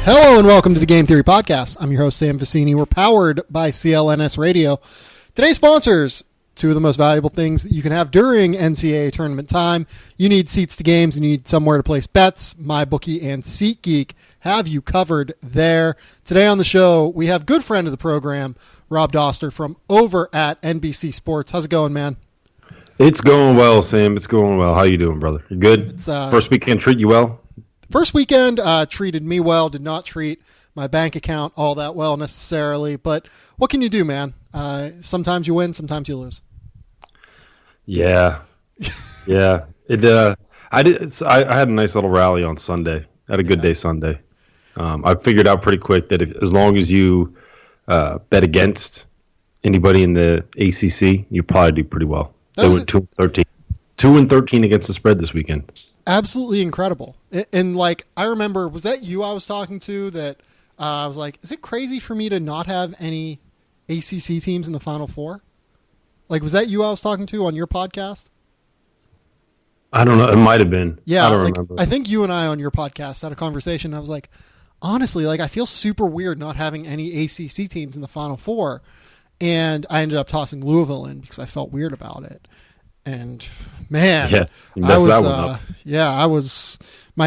Hello and welcome to the Game Theory Podcast. I'm your host, Sam Vicini. We're powered by CLNS Radio. Today's sponsors, two of the most valuable things that you can have during NCAA tournament time. You need seats to games, and you need somewhere to place bets. MyBookie and SeatGeek have you covered there. Today on the show, we have good friend of the program, Rob Dauster from over at NBC Sports. How's it going, man? It's going well, Sam. It's going well. How you doing, brother? You good? First weekend treat you well? First weekend treated me well, did not treat my bank account all that well necessarily, but what can you do, man? Sometimes you win, sometimes you lose. Yeah. I had a nice little rally on Sunday. I had a good day Sunday. I figured out pretty quick that as long as you bet against anybody in the ACC, you probably do pretty well. They went 2-13. 2-13 against the spread this weekend. Absolutely incredible. And like, I remember, was that you I was talking to that I was like, is it crazy for me to not have any ACC teams in the Final Four? Like, was that you I was talking to on your podcast? I don't know. It might have been. Yeah. I don't remember. I think you and I on your podcast had a conversation. I was like, honestly, like, I feel super weird not having any ACC teams in the Final Four. And I ended up tossing Louisville in because I felt weird about it. And man, my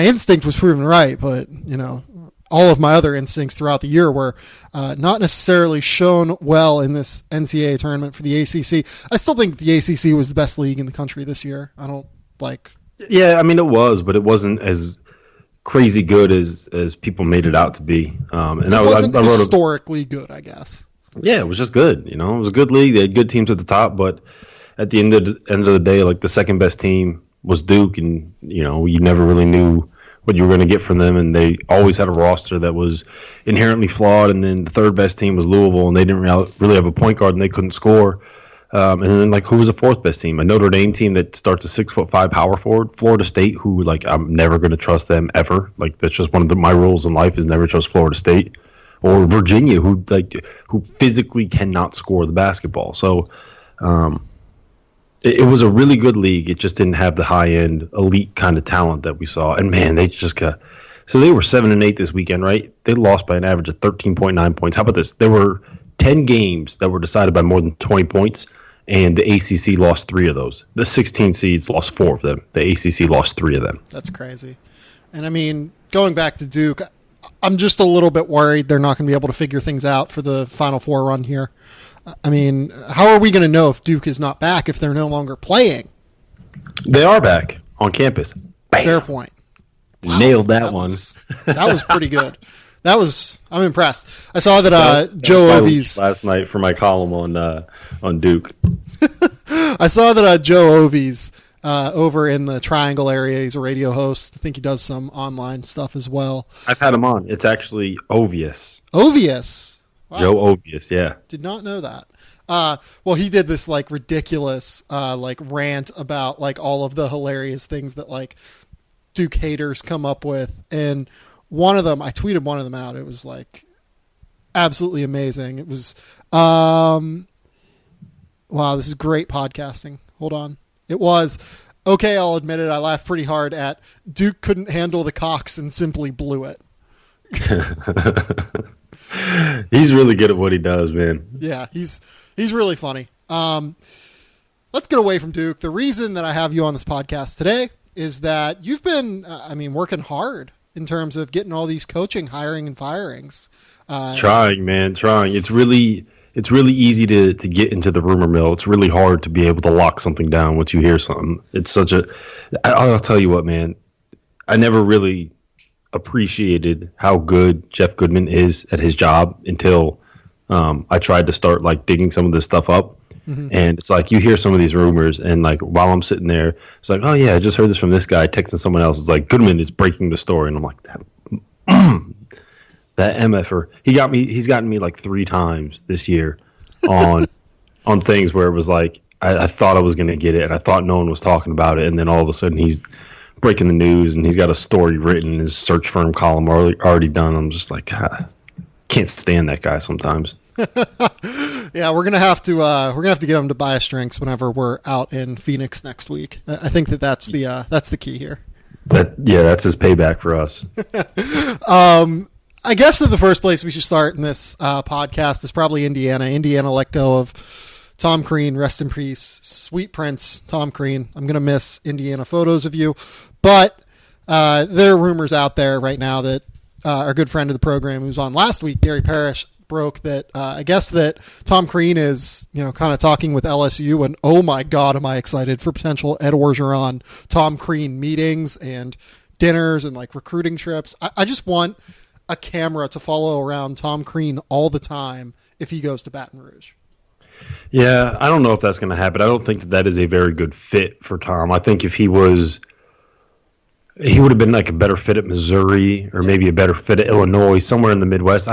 instinct was proven right, but you know, all of my other instincts throughout the year were not necessarily shown well in this NCAA tournament for the ACC. I still think the ACC was the best league in the country this year. Yeah, I mean it was, but it wasn't as crazy good as people made it out to be. And it wasn't historically good, I guess. Yeah, it was just good. You know, it was a good league. They had good teams at the top, but at the end of the day, like the second best team was Duke, and you know you never really knew what you were going to get from them, and they always had a roster that was inherently flawed. And then the third best team was Louisville, and they didn't really have a point guard, and they couldn't score. And then like who was the fourth best team? A Notre Dame team that starts a 6'5" power forward. Florida State, who like I'm never going to trust them ever. Like that's just one of my rules in life is never trust Florida State. Or Virginia, who physically cannot score the basketball. So it was a really good league. It just didn't have the high end elite kind of talent that we saw. And man, they just got so they were 7-8 this weekend, right? They lost by an average of 13.9 points. How about this? There were 10 games that were decided by more than 20 points, and the ACC lost 3 of those. The 16 seeds lost 4 of them. The ACC lost 3 of them. That's crazy. And I mean, going back to Duke, I'm just a little bit worried they're not going to be able to figure things out for the Final Four run here. I mean, how are we going to know if Duke is not back if they're no longer playing? They are back on campus. Bam. Fair point. Wow, nailed that one. That was pretty good. I'm impressed. I saw that Joe Ovies last night for my column on Duke. I saw that Joe Ovies over in the Triangle area. He's a radio host. I think he does some online stuff as well. I've had him on. It's actually Ovius. Ovius. Wow. Joe Ovius, yeah. Did not know that. Well, he did this like ridiculous like rant about like all of the hilarious things that like Duke haters come up with. And one of them, I tweeted one of them out. It was like absolutely amazing. It was, wow, this is great podcasting. Hold on. It was, okay, I'll admit it, I laughed pretty hard at Duke couldn't handle the Cox and simply blew it. He's really good at what he does, man. Yeah, he's really funny. Let's get away from Duke. The reason that I have you on this podcast today is that you've been, working hard in terms of getting all these coaching, hiring, and firings. Trying. It's really easy to get into the rumor mill. It's really hard to be able to lock something down once you hear something. I'll tell you what, man. I never really appreciated how good Jeff Goodman is at his job until I tried to start like digging some of this stuff up. Mm-hmm. And it's like you hear some of these rumors, and like while I'm sitting there, it's like, oh yeah, I just heard this from this guy texting someone else. It's like Goodman is breaking the story, and I'm like, that MFer. He's gotten me like 3 times this year on things where it was like I thought I was gonna get it, and I thought no one was talking about it, and then all of a sudden he's breaking the news, and he's got a story written in his search firm column already done. I'm just like, God, can't stand that guy sometimes. Yeah, we're gonna have to get him to buy us drinks whenever we're out in Phoenix next week. I think that's the key here. That's his payback for us. I guess that the first place we should start in this podcast is probably Indiana. Indiana let go of Tom Crean, rest in peace, sweet prince Tom Crean. I'm going to miss Indiana photos of you. But there are rumors out there right now that our good friend of the program who was on last week, Gary Parrish, broke that I guess that Tom Crean is, kind of talking with LSU, and oh my God, am I excited for potential Ed Orgeron, Tom Crean meetings and dinners and like recruiting trips. I just want a camera to follow around Tom Crean all the time if he goes to Baton Rouge. Yeah, I don't know if that's going to happen. I don't think that is a very good fit for Tom. I think if he would have been like a better fit at Missouri or maybe a better fit at Illinois, somewhere in the Midwest.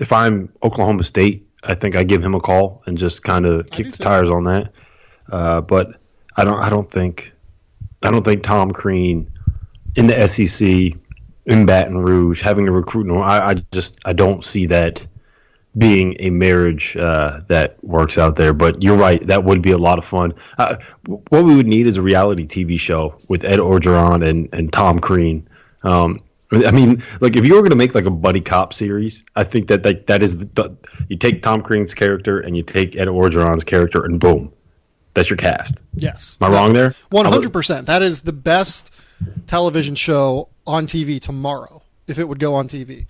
If I'm Oklahoma State, I think I give him a call and just kind of kick the tires on that. But I don't think Tom Crean in the SEC in Baton Rouge having to recruit. I don't see that being a marriage that works out there. But you're right, that would be a lot of fun. What we would need is a reality TV show with Ed Orgeron and Tom Crean. I mean, like if you were going to make like a buddy cop series, I think that is you take Tom Crean's character and you take Ed Orgeron's character and boom, that's your cast. Yes. Am I wrong there? 100%. That is the best television show on TV tomorrow if it would go on TV.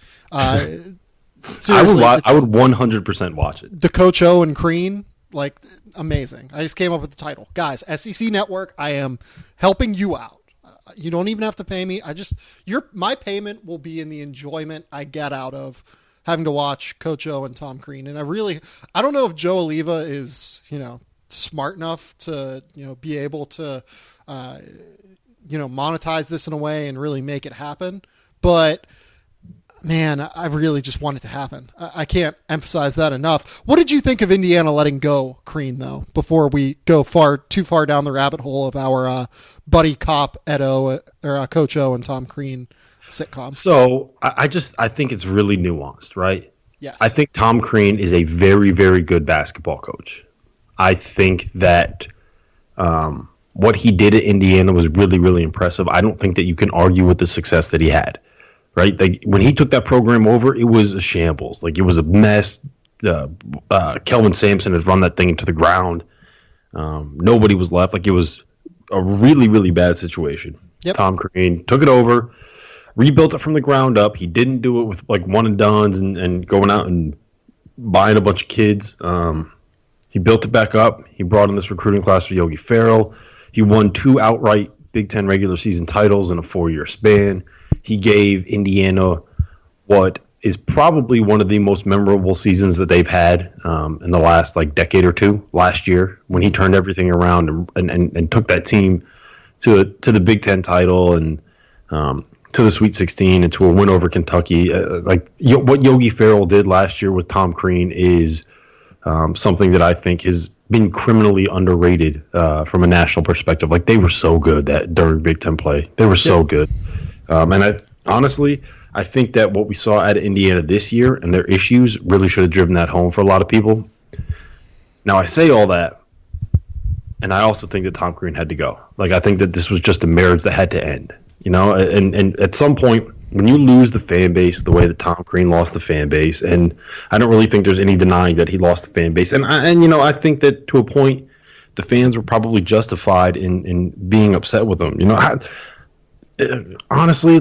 Seriously, I would 100% watch it. The Coach O and Crean, like amazing. I just came up with the title. Guys, SEC Network, I am helping you out. You don't even have to pay me. My payment will be in the enjoyment I get out of having to watch Coach O and Tom Crean. And I don't know if Joe Oliva is, smart enough to, be able to, monetize this in a way and really make it happen. But man, I really just want it to happen. I can't emphasize that enough. What did you think of Indiana letting go Crean, though, before we go too far down the rabbit hole of our buddy cop Coach O and Tom Crean sitcom? So I think it's really nuanced, right? Yes. I think Tom Crean is a very, very good basketball coach. I think that what he did at Indiana was really, really impressive. I don't think that you can argue with the success that he had. Right, like when he took that program over, it was a shambles. Like it was a mess. Kelvin Sampson had run that thing into the ground. Nobody was left. Like it was a really, really bad situation. Yep. Tom Crean took it over, rebuilt it from the ground up. He didn't do it with like one and dones and going out and buying a bunch of kids. He built it back up. He brought in this recruiting class for Yogi Ferrell. He won 2 outright Big Ten regular season titles in a 4-year span. He gave Indiana what is probably one of the most memorable seasons that they've had in the last decade or two. Last year, when he turned everything around and took that team to the Big Ten title and to the Sweet 16 and to a win over Kentucky. What Yogi Ferrell did last year with Tom Crean is something that I think has been criminally underrated from a national perspective. Like they were so good during Big Ten play. They were so good. And honestly, I think that what we saw at Indiana this year and their issues really should have driven that home for a lot of people. Now, I say all that, and I also think that Tom Crean had to go. Like, I think that this was just a marriage that had to end. And at some point, when you lose the fan base the way that Tom Crean lost the fan base, and I don't really think there's any denying that he lost the fan base. And I think that to a point, the fans were probably justified in being upset with him. Honestly,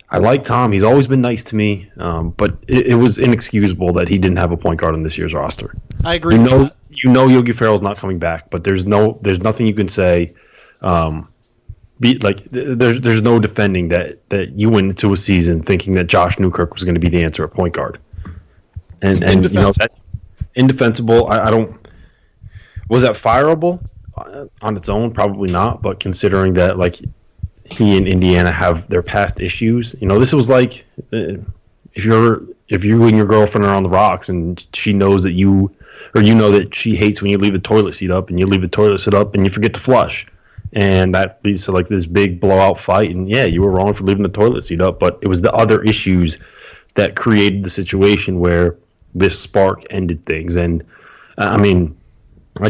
I like Tom. He's always been nice to me, but it was inexcusable that he didn't have a point guard on this year's roster. I agree. Yogi Ferrell's not coming back, but there's nothing you can say. There's no defending that you went into a season thinking that Josh Newkirk was going to be the answer at point guard, and that's indefensible. I don't. Was that fireable on its own? Probably not. But considering that he and Indiana have their past issues. This was like if you and your girlfriend are on the rocks and she knows that that she hates when you leave the toilet seat up and you leave the toilet seat up and you forget to flush. And that leads to this big blowout fight. And yeah, you were wrong for leaving the toilet seat up, but it was the other issues that created the situation where this spark ended things. And I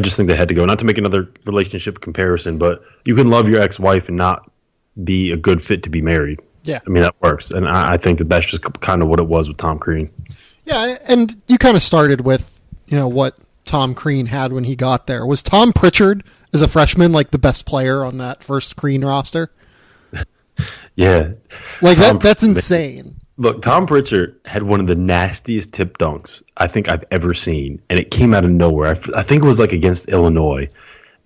just think they had to go. Not to make another relationship comparison, but you can love your ex-wife and not be a good fit to be married. Yeah. I mean, that works. And I think that that's just kind of what it was with Tom Crean. Yeah, and you kind of started with, what Tom Crean had when he got there. Was Tom Pritchard, as a freshman, like the best player on that first Crean roster? Yeah. Like, that's insane. Look, Tom Pritchard had one of the nastiest tip dunks I think I've ever seen, and it came out of nowhere. I think it was like against Illinois,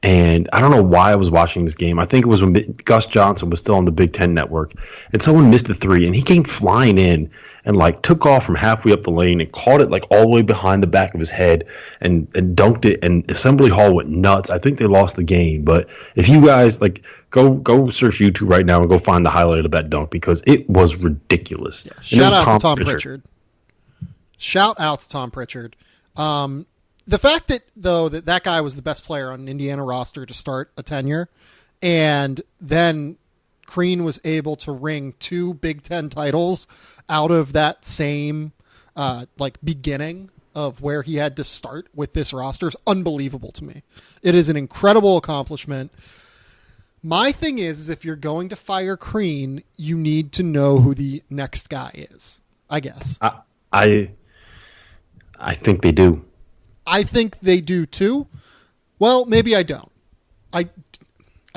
and I don't know why I was watching this game. I think it was when Gus Johnson was still on the Big Ten Network, and someone missed a three, and he came flying in and like took off from halfway up the lane and caught it like all the way behind the back of his head and dunked it, and Assembly Hall went nuts. I think they lost the game, but if you guys like go search YouTube right now and go find the highlight of that dunk because it was ridiculous. Yeah. Shout out to Tom Pritchard. Shout out to Tom Pritchard. The fact that, though, that guy was the best player on an Indiana roster to start a tenure, and then Crean was able to wring 2 Big Ten titles out of that same beginning of where he had to start with this roster is unbelievable to me. It is an incredible accomplishment. My thing is if you're going to fire Crean, you need to know who the next guy is, I guess. I think they do. I think they do too. Well, maybe I don't. I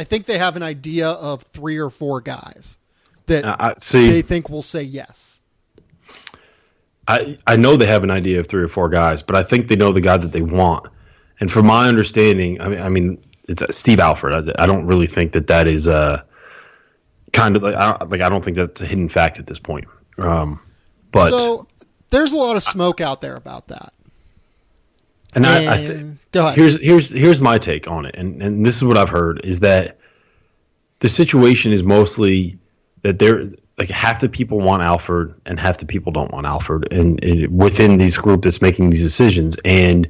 think they have an idea of 3 or 4 guys that they think will say yes. I know they have an idea of 3 or 4 guys, but I think they know the guy that they want. And from my understanding, I mean, it's Steve Alford. I don't really think that is kind of I don't think that's a hidden fact at this point. But so there's a lot of smoke out there about that. And go ahead. Here's my take on it, and this is what I've heard is that the situation is mostly that they're like half the people want Alford and half the people don't want Alford, and within these group that's making these decisions, and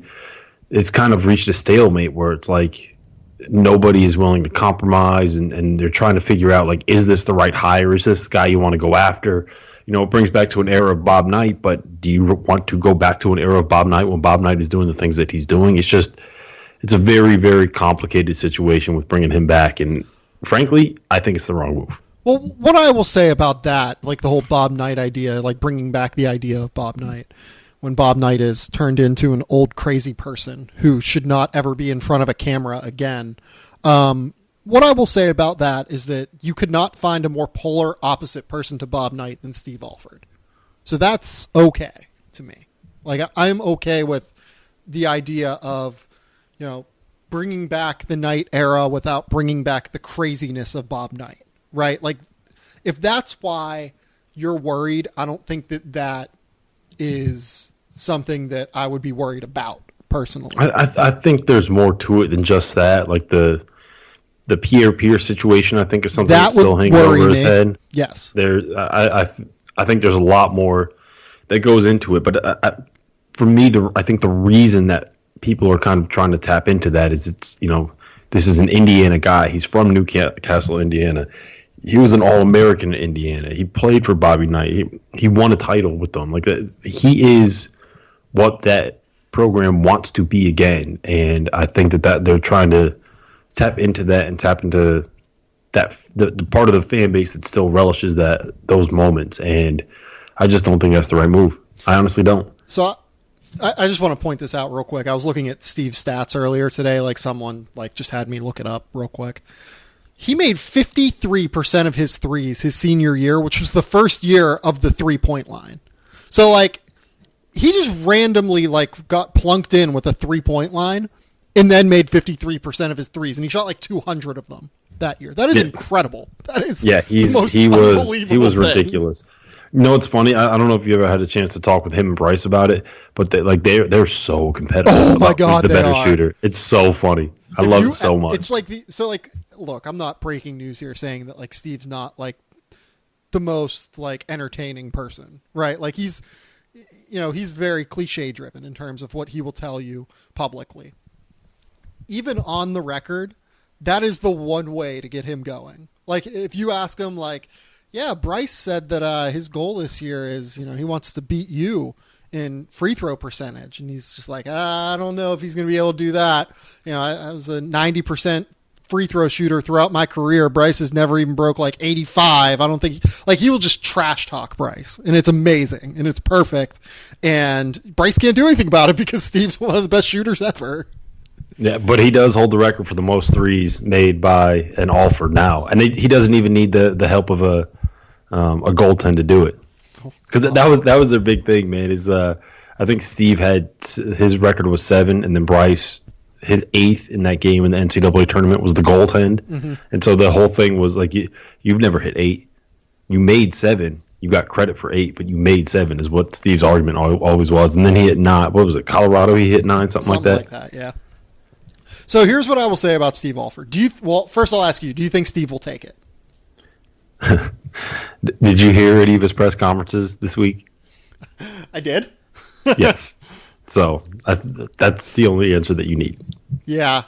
it's kind of reached a stalemate where it's like nobody is willing to compromise, and they're trying to figure out like, is this the right hire? Is this the guy you want to go after? It brings back to an era of Bob Knight, but do you want to go back to an era of Bob Knight when Bob Knight is doing the things that he's doing? It's a very, very complicated situation with bringing him back, and frankly, I think it's the wrong move. Well, what I will say about that, like the whole Bob Knight idea, like bringing back the idea of Bob Knight, when Bob Knight is turned into an old crazy person who should not ever be in front of a camera again. What I will say about that is that you could not find a more polar opposite person to Bob Knight than Steve Alford. So that's okay to me. Like, I'm okay with the idea of, bringing back the Knight era without bringing back the craziness of Bob Knight, right? Like, if that's why you're worried, I don't think that is something that I would be worried about personally. I think there's more to it than just that. Like the Pierre situation, I think, is something that still hangs over his head. Yes. I think there's a lot more that goes into it. But for me, I think the reason that people are kind of trying to tap into that is this is an Indiana guy. He's from Newcastle, Indiana. He was an All-American in Indiana. He played for Bobby Knight. He won a title with them. Like he is what that program wants to be again. And I think that they're trying to tap into that and tap into that the part of the fan base that still relishes those moments. And I just don't think that's the right move. I honestly don't. So I just want to point this out real quick. I was looking at Steve's stats earlier today. Like someone just had me look it up real quick. He made 53% of his threes his senior year, which was the first year of the 3-point line. So he just randomly got plunked in with a 3-point line and then made 53% of his threes, and he shot 200 of them that year. That is incredible. That is he was ridiculous. It's funny. I don't know if you ever had a chance to talk with him and Bryce about it, but they're so competitive. Oh my God, who's the better shooter? It's so funny. I love it so much. It's look, I'm not breaking news here saying that Steve's not the most entertaining person, right? He's very cliche driven in terms of what he will tell you publicly. Even on the record, that is the one way to get him going. If you ask him yeah, Bryce said that his goal this year is, he wants to beat you in free throw percentage. And he's just I don't know if he's going to be able to do that. I was a 90% free throw shooter throughout my career. Bryce has never even broke like 85. I don't think he will just trash talk Bryce, and it's amazing and it's perfect. And Bryce can't do anything about it because Steve's one of the best shooters ever. Yeah, but he does hold the record for the most threes made by an Alford now, and he doesn't even need the help of a goaltend to do it. Because that was their big thing, man. Is I think Steve had his record was 7, and then Bryce, his 8th in that game in the NCAA tournament was the goaltend. Mm-hmm. And so the whole thing was like, you've never hit 8. You made 7. You got credit for 8, but you made 7 is what Steve's argument always was. And then he hit 9. What was it? Colorado, he hit 9, something like that. Something like that, yeah. So here's what I will say about Steve Alford. First I'll ask you, do you think Steve will take it? Did you hear any of his press conferences this week? I did. Yes. So that's the only answer that you need. Yeah.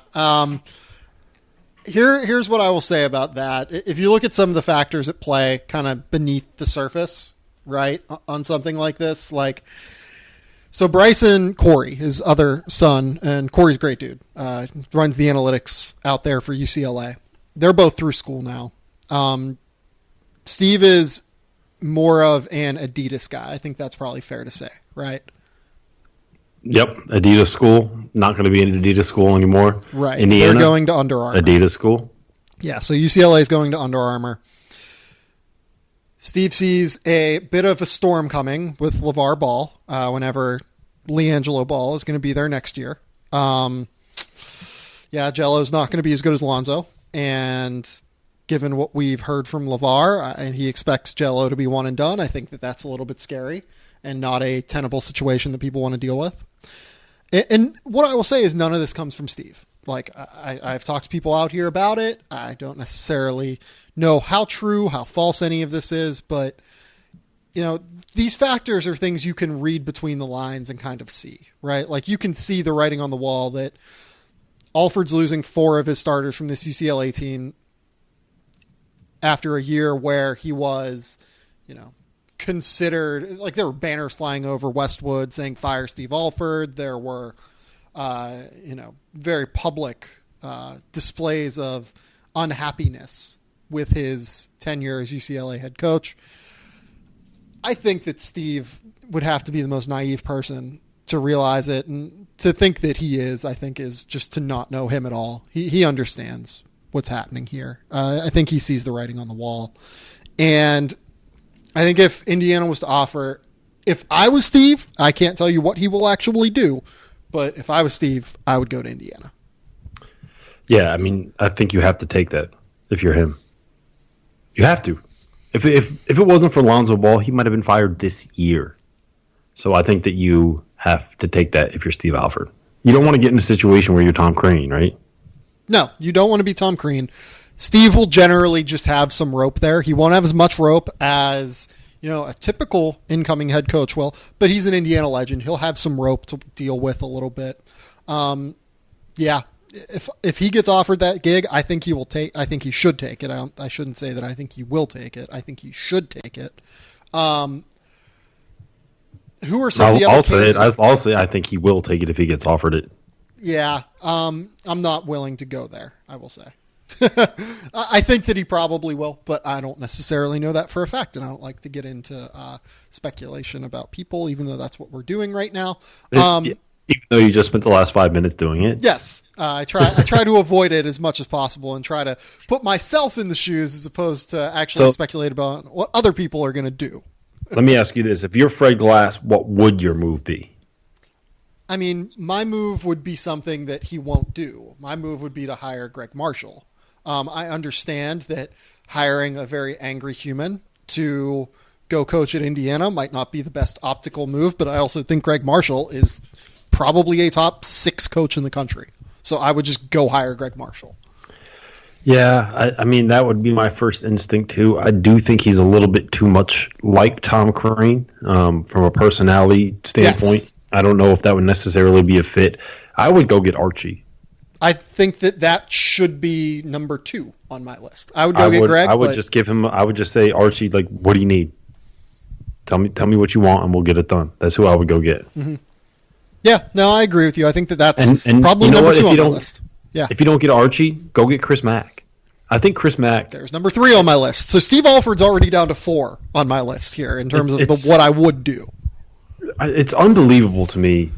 Here's what I will say about that. If you look at some of the factors at play kind of beneath the surface, right, on something like this, like, so Bryson Corey, his other son, and Corey's a great dude, runs the analytics out there for UCLA. They're both through school now. Steve is more of an Adidas guy. I think that's probably fair to say, right? Yep, Adidas school. Not going to be an Adidas school anymore. Right. Indiana, they're going to Under Armour. Adidas school. Yeah, so UCLA is going to Under Armour. Steve sees a bit of a storm coming with LeVar Ball whenever LiAngelo Ball is going to be there next year. Yeah, Jello's not going to be as good as Lonzo. And given what we've heard from LeVar, and he expects Jello to be one and done, I think that's a little bit scary and not a tenable situation that people want to deal with. And what I will say is none of this comes from Steve. Like, I've talked to people out here about it. I don't necessarily know how true, how false any of this is, but, you know, these factors are things you can read between the lines and kind of see, right? Like, you can see the writing on the wall that Alford's losing 4 of his starters from this UCLA team after a year where he was, you know, considered, like, there were banners flying over Westwood saying fire Steve Alford. There were, very public displays of unhappiness with his tenure as UCLA head coach. I think that Steve would have to be the most naive person to realize it, and to think that he is, I think, is just to not know him at all. He understands what's happening here. I think he sees the writing on the wall. And I think if Indiana was to offer, if I was Steve, I can't tell you what he will actually do, but if I was Steve, I would go to Indiana. Yeah, I mean, I think you have to take that if you're him. You have to. If it wasn't for Lonzo Ball, he might have been fired this year. So I think that you have to take that if you're Steve Alford. You don't want to get in a situation where you're Tom Crean, right? No, you don't want to be Tom Crean. Steve will generally just have some rope there. He won't have as much rope as, you know, a typical incoming head coach will, but he's an Indiana legend. He'll have some rope to deal with a little bit. Yeah, if he gets offered that gig, I think he will take. I think he should take it. I shouldn't say that I think he will take it. I think he should take it. Who are some of the other? I'll say I think he will take it if he gets offered it. Yeah, I'm not willing to go there, I will say. I think that he probably will, but I don't necessarily know that for a fact, and I don't like to get into speculation about people, even though that's what we're doing right now. Even though you just spent the last 5 minutes doing it. Yes, I try to avoid it as much as possible and try to put myself in the shoes as opposed to actually speculate about what other people are going to do. Let me ask you this. If you're Fred Glass, what would your move be? I mean, my move would be something that he won't do. My move would be to hire Greg Marshall. I understand that hiring a very angry human to go coach at Indiana might not be the best optical move, but I also think Greg Marshall is probably a top 6 coach in the country. So I would just go hire Greg Marshall. Yeah, I mean, that would be my first instinct, too. I do think he's a little bit too much like Tom Crean from a personality standpoint. Yes. I don't know if that would necessarily be a fit. I would go get Archie. I think that should be number 2 on my list. I would get Greg. I would just give him. I would just say, Archie, like, what do you need? Tell me what you want, and we'll get it done. That's who I would go get. Mm-hmm. Yeah, no, I agree with you. I think that's probably number 2 on the list. Yeah. If you don't get Archie, go get Chris Mack. I think Chris Mack. There's number 3 on my list. So Steve Alford's already down to 4 on my list here in terms of what I would do. It's unbelievable to me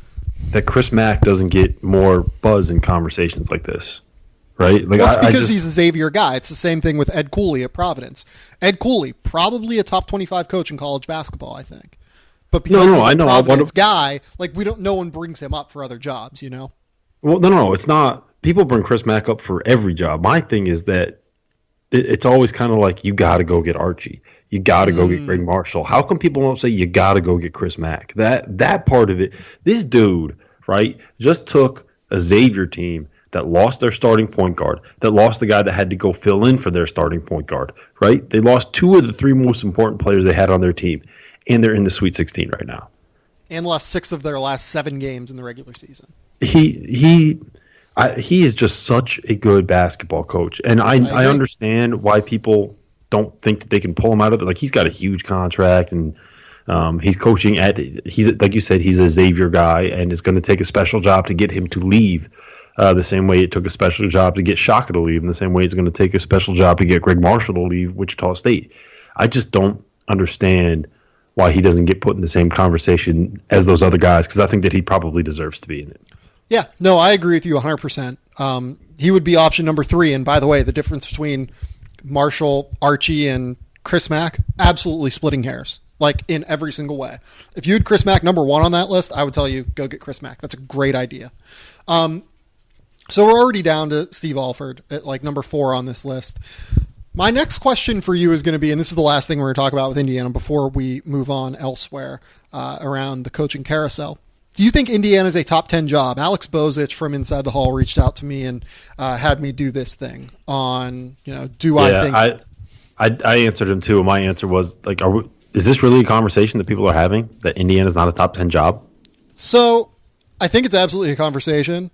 that Chris Mack doesn't get more buzz in conversations like this, right? Like, well, it's because he's a Xavier guy. It's the same thing with Ed Cooley at Providence. Ed Cooley, probably a top 25 coach in college basketball, I think. But because he's a Providence guy, like no one brings him up for other jobs, you know? Well, no, it's not. People bring Chris Mack up for every job. My thing is that it's always kind of like, you got to go get Archie. You got to go get Greg Marshall. How come people don't say you got to go get Chris Mack? That part of it, this dude, right, just took a Xavier team that lost their starting point guard, that lost the guy that had to go fill in for their starting point guard, right? They lost 2 of the 3 most important players they had on their team, and they're in the Sweet 16 right now. And lost 6 of their last 7 games in the regular season. He is just such a good basketball coach, and I understand why people don't think that they can pull him out of it. Like, he's got a huge contract, and he's coaching he's like you said, he's a Xavier guy, and it's going to take a special job to get him to leave. The same way it took a special job to get Shaka to leave, and the same way it's going to take a special job to get Greg Marshall to leave Wichita State. I just don't understand why he doesn't get put in the same conversation as those other guys, because I think that he probably deserves to be in it. Yeah, no, I agree with you 100%. He would be option number 3. And by the way, the difference between Marshall, Archie, and Chris Mack, absolutely splitting hairs, like in every single way. If you had Chris Mack number 1 on that list, I would tell you, go get Chris Mack. That's a great idea. So we're already down to Steve Alford at like number 4 on this list. My next question for you is going to be, and this is the last thing we're going to talk about with Indiana before we move on elsewhere around the coaching carousel. Do you think Indiana is a top 10 job? Alex Bozich from Inside the Hall reached out to me and had me do this thing on, I think... I answered him too. And my answer was, like, is this really a conversation that people are having, that Indiana is not a top 10 job? So I think it's absolutely a conversation.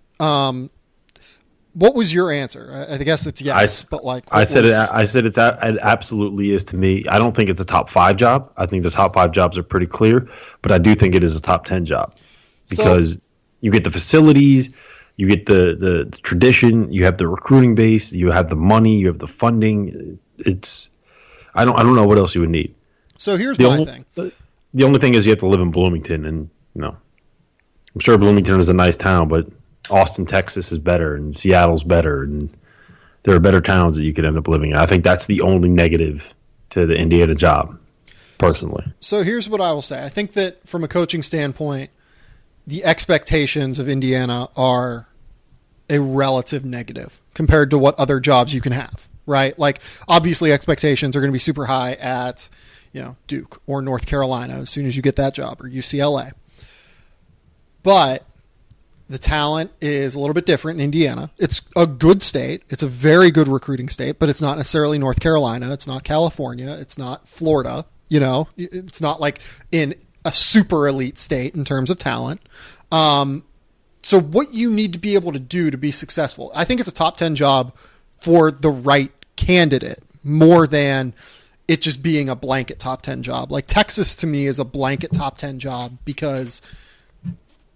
What was your answer? I guess it's yes, but like I said it absolutely is to me. I don't think it's a top 5 job. I think the top 5 jobs are pretty clear, but I do think it is a top 10 job because you get the facilities, you get the tradition, you have the recruiting base, you have the money, you have the funding. I don't know what else you would need. So here's my thing. The only thing is you have to live in Bloomington, and I'm sure Bloomington is a nice town, but Austin, Texas is better, and Seattle's better, and there are better towns that you could end up living in. I think that's the only negative to the Indiana job, personally. So here's what I will say. I think that from a coaching standpoint, the expectations of Indiana are a relative negative compared to what other jobs you can have, right? Like, obviously expectations are going to be super high at, Duke or North Carolina as soon as you get that job, or UCLA. But the talent is a little bit different in Indiana. It's a good state. It's a very good recruiting state, but it's not necessarily North Carolina. It's not California. It's not Florida. It's not like in a super elite state in terms of talent. So what you need to be able to do to be successful, I think it's a top 10 job for the right candidate more than it just being a blanket top 10 job. Like, Texas to me is a blanket top 10 job because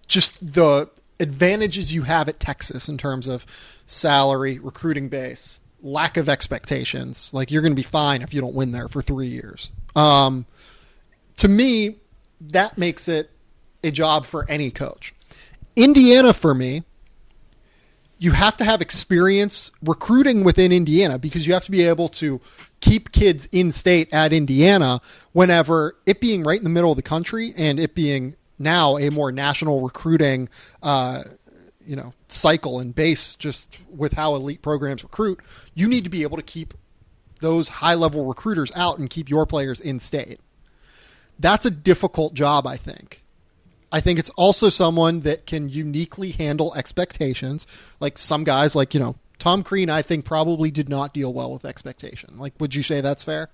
just the advantages you have at Texas in terms of salary, recruiting base, lack of expectations. Like, you're going to be fine if you don't win there for 3 years. To me, that makes it a job for any coach. Indiana, for me, you have to have experience recruiting within Indiana because you have to be able to keep kids in state at Indiana whenever it being right in the middle of the country and it being now a more national recruiting, cycle and base just with how elite programs recruit. You need to be able to keep those high-level recruiters out and keep your players in state. That's a difficult job, I think. I think it's also someone that can uniquely handle expectations. Like some guys, like, Tom Crean, I think probably did not deal well with expectation. Like, would you say that's fair?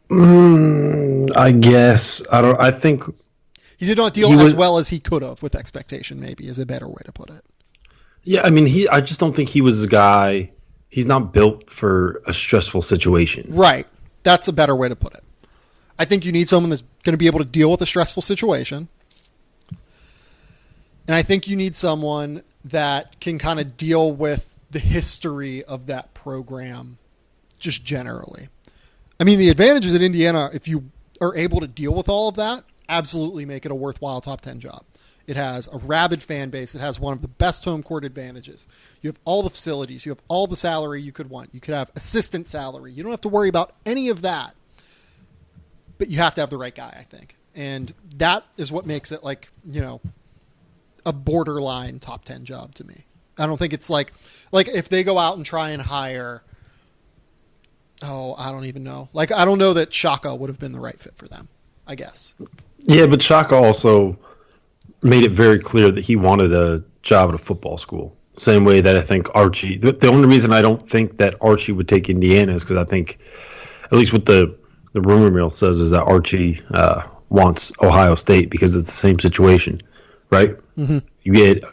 I guess. I think he did not deal as well as he could have with expectation, maybe is a better way to put it. Yeah, I mean, I just don't think he was a guy. He's not built for a stressful situation. Right. That's a better way to put it. I think you need someone that's going to be able to deal with a stressful situation. And I think you need someone that can kind of deal with the history of that program just generally. I mean, the advantages at Indiana, if you are able to deal with all of that, absolutely make it a worthwhile top 10 job. It has a rabid fan base. It has one of the best home court advantages. You have all the facilities. You have all the salary you could want. You could have assistant salary. You don't have to worry about any of that. But you have to have the right guy, I think. And that is what makes it like, a borderline top 10 job to me. I don't think it's like if they go out and try and hire, I don't even know. Like, I don't know that Shaka would have been the right fit for them, I guess. Yeah, but Shaka also made it very clear that he wanted a job at a football school. Same way that I think Archie, the only reason I don't think that Archie would take Indiana is because I think, at least what the rumor mill says, is that Archie wants Ohio State because it's the same situation, right? Mm-hmm. You get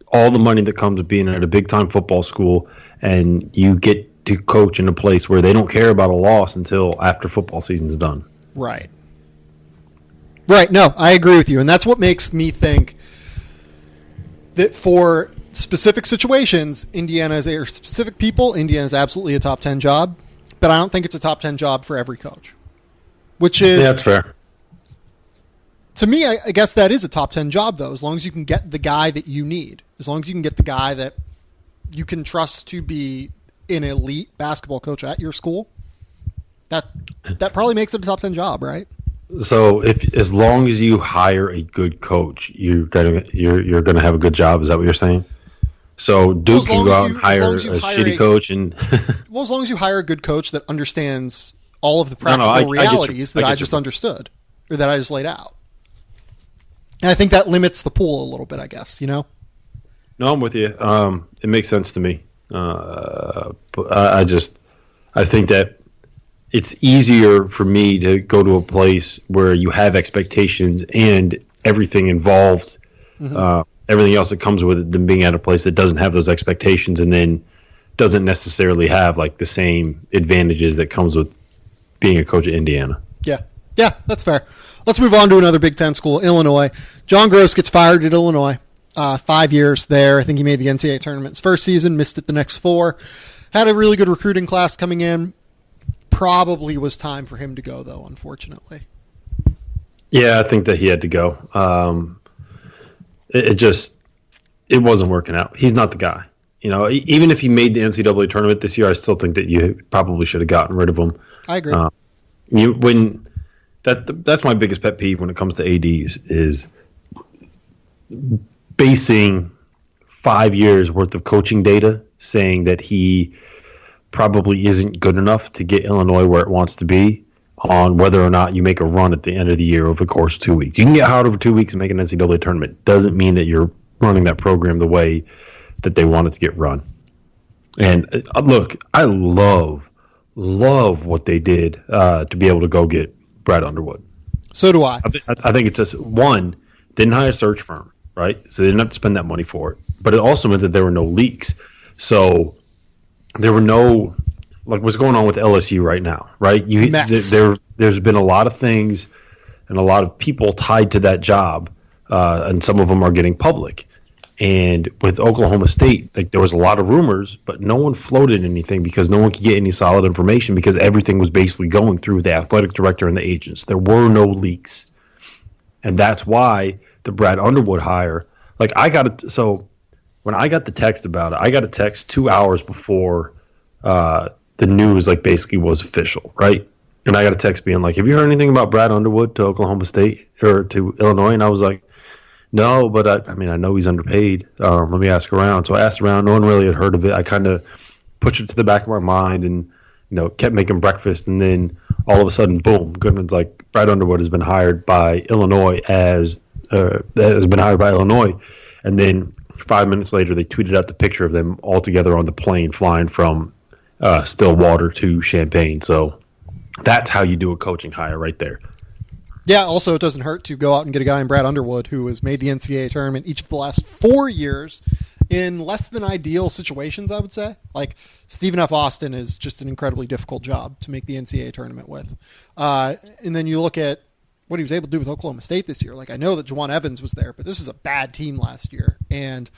all the money that comes with being at a big-time football school, and you get to coach in a place where they don't care about a loss until after football season's done. Right. No, I agree with you. And that's what makes me think that for specific situations, Indiana is absolutely a top 10 job, but I don't think it's a top 10 job for every coach, which is... Yeah, that's fair. To me, I guess that is a top 10 job, though, as long as you can get the guy that you need, as long as you can get the guy that you can trust to be an elite basketball coach at your school. That probably makes it a top 10 job, right? So as long as you hire a good coach, you're gonna have a good job. Is that what you're saying? So Duke can go out and hire a shitty coach, and well, as long as you hire a good coach that understands all of the practical realities that I just understood or that I just laid out. And I think that limits the pool a little bit, I guess. No, I'm with you. It makes sense to me. But I think that it's easier for me to go to a place where you have expectations and everything involved, everything else that comes with it, than being at a place that doesn't have those expectations and then doesn't necessarily have like the same advantages that comes with being a coach at Indiana. Yeah, that's fair. Let's move on to another Big Ten school, Illinois. John Gross gets fired at Illinois. 5 years there. I think he made the NCAA tournament his first season, missed it the next 4. Had a really good recruiting class coming in. Probably was time for him to go, though, unfortunately. Yeah, I think that he had to go. It wasn't working out. He's not the guy. Even if he made the NCAA tournament this year, I still think that you probably should have gotten rid of him. I agree. That's my biggest pet peeve when it comes to ADs is basing 5 years worth of coaching data saying that he probably isn't good enough to get Illinois where it wants to be on whether or not you make a run at the end of the year over the course of 2 weeks. You can get hired over 2 weeks and make an NCAA tournament. Doesn't mean that you're running that program the way that they want it to get run. And look, I love what they did to be able to go get Brad Underwood. So do I. I think it's just, one, didn't hire a search firm, right? So they didn't have to spend that money for it. But it also meant that there were no leaks. So there were no, like what's going on with LSU right now, right? There's been a lot of things and a lot of people tied to that job, and some of them are getting public. And with Oklahoma State, like there was a lot of rumors, but no one floated anything because no one could get any solid information because everything was basically going through the athletic director and the agents. There were no leaks. And that's why the Brad Underwood hire, like so when I got the text about it, I got a text 2 hours before the news like basically was official, right? And I got a text being like, have you heard anything about Brad Underwood to Oklahoma State or to Illinois? And I was like, no, but I know he's underpaid. Let me ask around. So I asked around. No one really had heard of it. I kind of pushed it to the back of my mind and, kept making breakfast. And then all of a sudden, boom, Goodman's like, Brad Underwood has been hired by Illinois And then 5 minutes later, they tweeted out the picture of them all together on the plane flying from Stillwater to Champaign. So that's how you do a coaching hire right there. Yeah, also it doesn't hurt to go out and get a guy in Brad Underwood who has made the NCAA tournament each of the last 4 years in less than ideal situations, I would say. Like, Stephen F. Austin is just an incredibly difficult job to make the NCAA tournament with. And then you look at, what he was able to do with Oklahoma State this year. Like, I know that Juwan Evans was there, but this was a bad team last year, and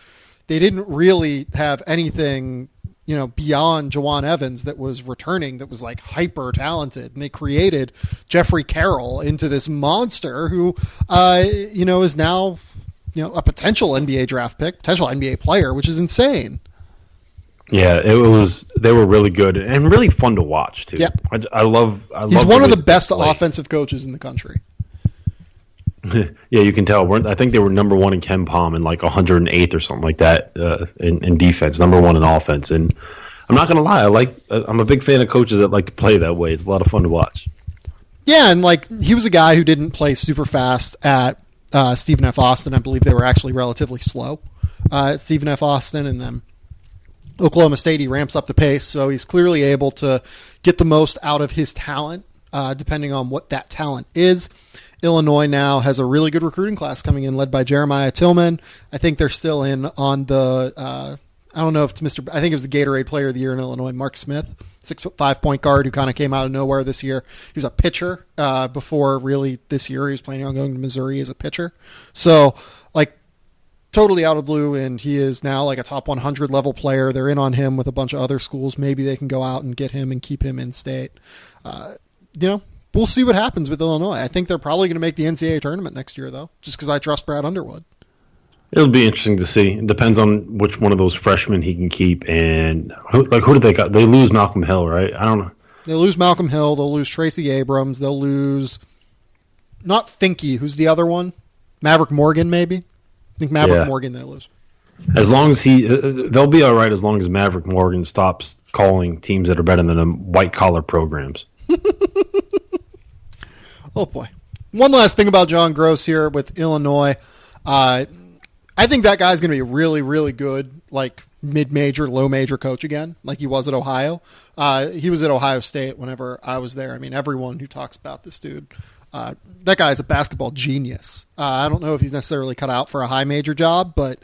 they didn't really have anything, beyond Juwan Evans that was returning that was like hyper talented. And they created Jeffrey Carroll into this monster who, is now, a potential NBA draft pick, potential NBA player, which is insane. Yeah, they were really good and really fun to watch too. Yep. I love He's one of the best offensive coaches in the country. Yeah, you can tell. I think they were number one in KenPom and like 108th or something like that in defense, number one in offense. And I'm not going to lie, I'm a big fan of coaches that like to play that way. It's a lot of fun to watch. Yeah, and like he was a guy who didn't play super fast at Stephen F. Austin. I believe they were actually relatively slow at Stephen F. Austin, and then Oklahoma State, he ramps up the pace, so he's clearly able to get the most out of his talent, depending on what that talent is. Illinois now has a really good recruiting class coming in, led by Jeremiah Tillman. I think they're still in on the, I don't know if it's I think it was the Gatorade Player of the Year in Illinois, Mark Smith, 6'5" point guard who kind of came out of nowhere this year. He was a pitcher before really this year. He was planning on going to Missouri as a pitcher. So, totally out of blue, and he is now like a top 100 level player. They're in on him with a bunch of other schools. Maybe they can go out and get him and keep him in state. We'll see what happens with Illinois. I think they're probably going to make the NCAA tournament next year, though, just because I trust Brad Underwood. It'll be interesting to see. It depends on which one of those freshmen he can keep. And who did they got? They lose Malcolm Hill, right? I don't know. They lose Malcolm Hill. They'll lose Tracy Abrams. They'll lose not Finke. Who's the other one? Maverick Morgan, maybe. I think Maverick Morgan they'll lose. As long as they'll be all right as long as Maverick Morgan stops calling teams that are better than them white-collar programs. Oh, boy. One last thing about John Gross here with Illinois. I think that guy's going to be a really, really good, mid-major, low-major coach again, like he was at Ohio. He was at Ohio State whenever I was there. I mean, everyone who talks about this dude, that guy is a basketball genius. I don't know if he's necessarily cut out for a high-major job, but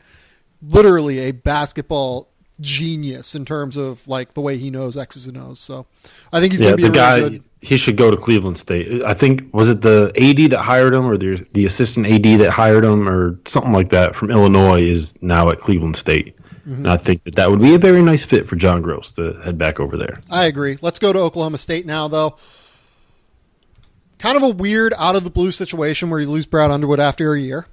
literally a basketball genius in terms of, the way he knows X's and O's. So I think he's going to be a really good... He should go to Cleveland State. I think, was it the AD that hired him or the assistant AD that hired him or something like that from Illinois is now at Cleveland State. Mm-hmm. And I think that would be a very nice fit for John Gross to head back over there. I agree. Let's go to Oklahoma State now, though. Kind of a weird out-of-the-blue situation where you lose Brad Underwood after a year.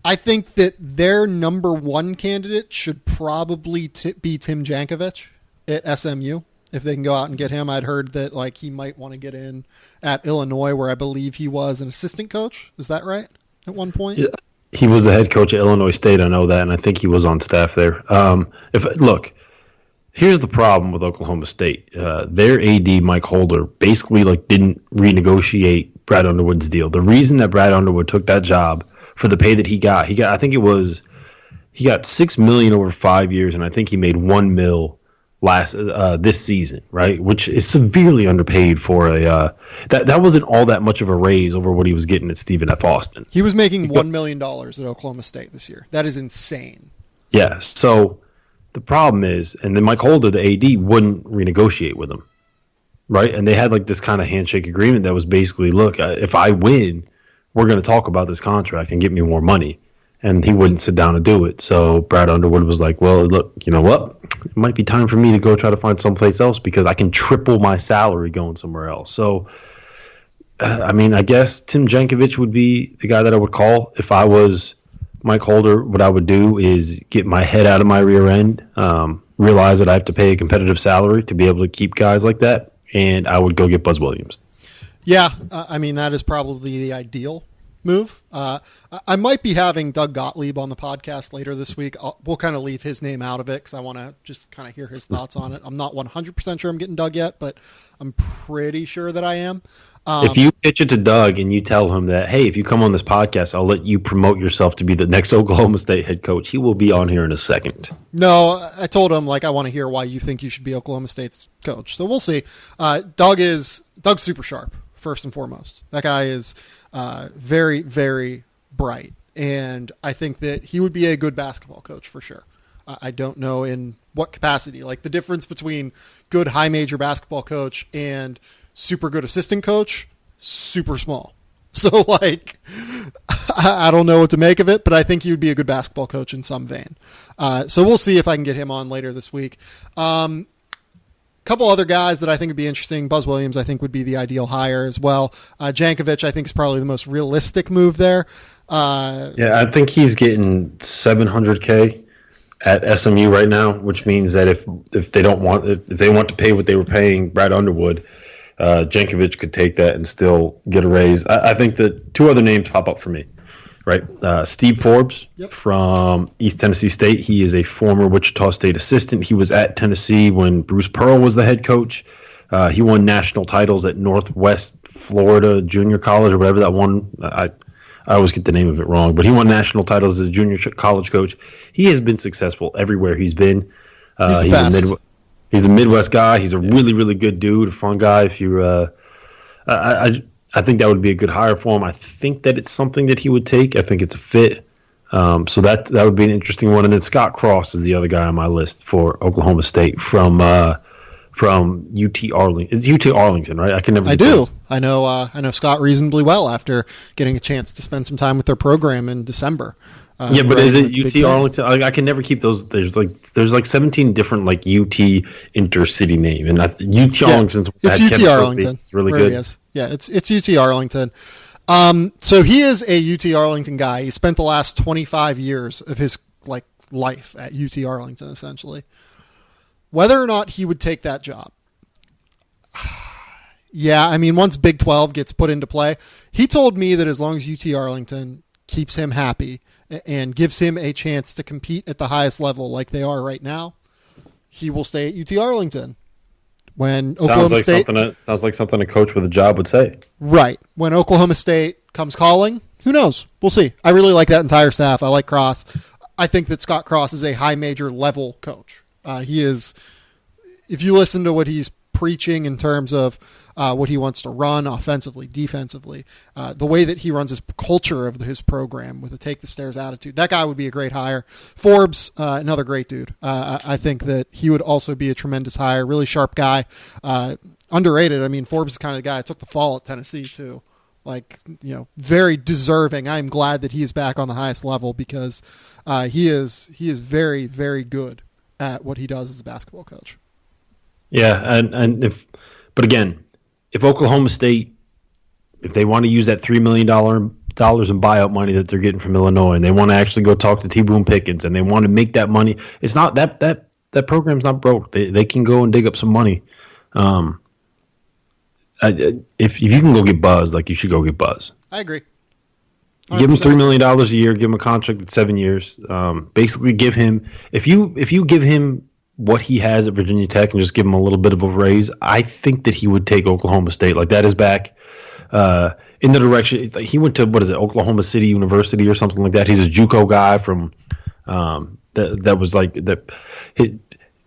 I think that their number one candidate should probably be Tim Jankovich at SMU. If they can go out and get him. I'd heard that he might want to get in at Illinois, where I believe he was an assistant coach. Is that right? At one point? Yeah, he was the head coach at Illinois State. I know that, and I think he was on staff there. Here's the problem with Oklahoma State. Their AD, Mike Holder, basically didn't renegotiate Brad Underwood's deal. The reason that Brad Underwood took that job for the pay that he got he got $6 million over 5 years, and I think he made $1 million this season, right? Which is severely underpaid for a that wasn't all that much of a raise over what he was getting at Stephen F. Austin. He was making $1 million at Oklahoma State this year. That is insane. Yeah. So the problem is, and then Mike Holder, the AD, wouldn't renegotiate with him, right? And they had this kind of handshake agreement that was basically, look, if I win, we're going to talk about this contract and get me more money. And he wouldn't sit down and do it. So Brad Underwood was like, well, look, you know what? It might be time for me to go try to find someplace else because I can triple my salary going somewhere else. So, I guess Tim Jankovich would be the guy that I would call. If I was Mike Holder, what I would do is get my head out of my rear end, realize that I have to pay a competitive salary to be able to keep guys like that, and I would go get Buzz Williams. Yeah, that is probably the ideal move. I might be having Doug Gottlieb on the podcast later this week. We'll kind of leave his name out of it because I want to just kind of hear his thoughts on it. I'm not 100% sure I'm getting Doug yet, but I'm pretty sure that I am. If you pitch it to Doug and you tell him that, hey, if you come on this podcast, I'll let you promote yourself to be the next Oklahoma State head coach, he will be on here in a second. No, I told him I want to hear why you think you should be Oklahoma State's coach. So we'll see. Doug's super sharp, first and foremost. That guy is very, very bright, and I think that he would be a good basketball coach for sure. I don't know in what capacity. The difference between good high major basketball coach and super good assistant coach, super small. So, like, I don't know what to make of it, but I think he would be a good basketball coach in some vein. So we'll see if I can get him on later this week. Couple other guys that I think would be interesting. Buzz Williams, I think, would be the ideal hire as well. Jankovic, I think, is probably the most realistic move there. I think he's getting $700K at SMU right now, which means that if they want to pay what they were paying Brad Underwood, Jankovic could take that and still get a raise. I think that two other names pop up for me, right? Steve Forbes from East Tennessee State. He is a former Wichita State assistant. He was at Tennessee when Bruce Pearl was the head coach. He won national titles at Northwest Florida Junior College or whatever that one. I always get the name of it wrong, but he won national titles as a junior college coach. He has been successful everywhere he's been. He's a Midwest guy. He's a really, really good dude, a fun guy. If you, I think that would be a good hire for him. I think that it's something that he would take. I think it's a fit. So that would be an interesting one. And then Scott Cross is the other guy on my list for Oklahoma State from UT Arlington. It's UT Arlington, right? I can never. I do. I know Scott reasonably well after getting a chance to spend some time with their program in December. But is it UT Arlington? I can never keep those. There's like 17 different like UT intercity name, and UT Arlington. It's UT Arlington. It's really good. Yeah, it's UT Arlington. So he is a UT Arlington guy. He spent the last 25 years of his life at UT Arlington, essentially. Whether or not he would take that job. Yeah, I mean, once Big 12 gets put into play, he told me that as long as UT Arlington keeps him happy and gives him a chance to compete at the highest level like they are right now, he will stay at UT Arlington. When Oklahoma State sounds like something a coach with a job would say. Right. When Oklahoma State comes calling, who knows? We'll see. I really like that entire staff. I like Cross. I think that Scott Cross is a high major level coach. He is, if you listen to what he's preaching in terms of what he wants to run offensively, defensively, the way that he runs his culture of his program with a take the stairs attitude, that guy would be a great hire. Forbes, another great dude. I think that he would also be a tremendous hire. Really sharp guy, underrated. I mean, Forbes is kind of the guy that took the fall at Tennessee too. Very deserving. I'm glad that he is back on the highest level because he is very, very good at what he does as a basketball coach. Yeah, but again, if Oklahoma State, if they want to use that $3 million in buyout money that they're getting from Illinois, and they want to actually go talk to T. Boone Pickens, and they want to make that money, it's not that program's not broke. They can go and dig up some money. If you can go get Buzz, you should go get Buzz. I agree. 100%. Give him $3 million a year. Give him a contract at 7 years. Basically, give him if you give him what he has at Virginia Tech and just give him a little bit of a raise, I think that he would take Oklahoma State. That is back in the direction. He went to, Oklahoma City University or something like that. He's a JUCO guy from that was like that.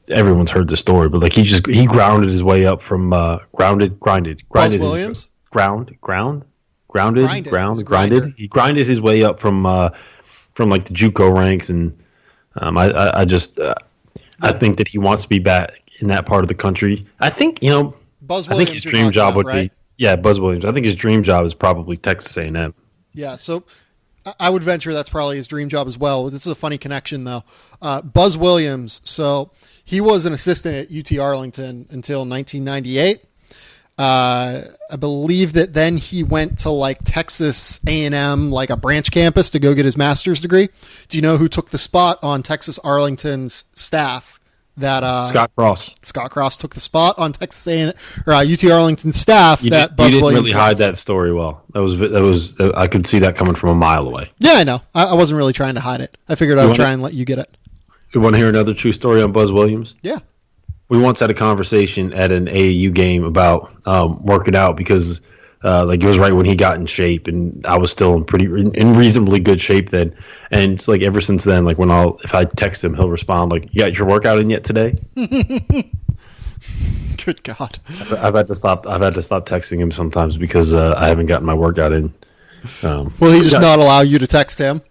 Everyone's heard the story, but he grounded his way up from grinded. Buzz Williams? Grounded. He grinded his way up from the JUCO ranks, and I think that he wants to be back in that part of the country. I think Buzz Williams, I think his dream job would be Buzz Williams. I think his dream job is probably Texas A&M. Yeah, so I would venture that's probably his dream job as well. This is a funny connection though. Buzz Williams, so he was an assistant at UT Arlington until 1998. I believe that then he went to Texas A&M, a branch campus, to go get his master's degree. Do you know who took the spot on Texas Arlington's staff? That Scott Cross. Scott Cross took the spot on Texas A&M or UT Arlington's staff. You Buzz didn't Williams really hide that story well. That was I could see that coming from a mile away. Yeah, I know. I wasn't really trying to hide it. I figured I would try and let you get it. You want to hear another true story on Buzz Williams? Yeah. We once had a conversation at an AAU game about working out because it was right when he got in shape, and I was still in reasonably good shape then. And it's ever since then, if I text him, he'll respond you got your workout in yet today? Good God. I've had to stop texting him sometimes because I haven't gotten my workout in. Will he just not allow you to text him?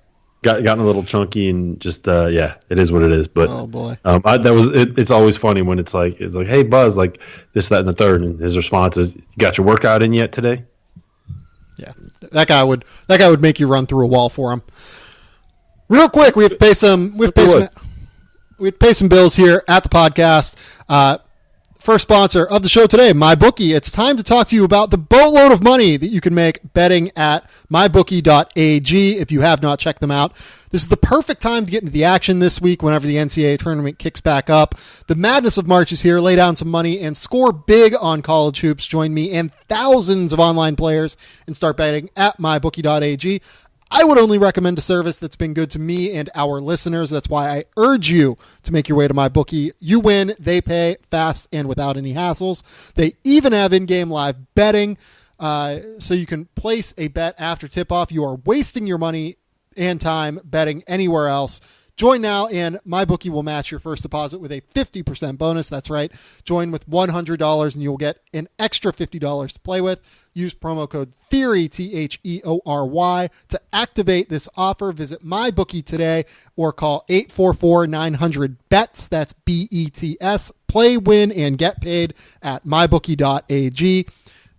Gotten a little chunky and just it is what it is. But oh boy, it's always funny when it's hey Buzz, this, that, and the third, and his response is, "You got your workout in yet today?" Yeah, that guy would make you run through a wall for him. Real quick, we have to pay some bills here at the podcast. First sponsor of the show today, MyBookie. It's time to talk to you about the boatload of money that you can make betting at mybookie.ag. If you have not checked them out, this is the perfect time to get into the action this week whenever the NCAA tournament kicks back up. The madness of March is here. Lay down some money and score big on college hoops. Join me and thousands of online players and start betting at mybookie.ag. I would only recommend a service that's been good to me and our listeners. That's why I urge you to make your way to MyBookie. You win, they pay fast and without any hassles. They even have in-game live betting, so you can place a bet after tip-off. You are wasting your money and time betting anywhere else. Join now, and MyBookie will match your first deposit with a 50% bonus. That's right. Join with $100, and you'll get an extra $50 to play with. Use promo code THEORY, THEORY, to activate this offer. Visit MyBookie today or call 844-900-BETS. That's BETS. Play, win, and get paid at mybookie.ag.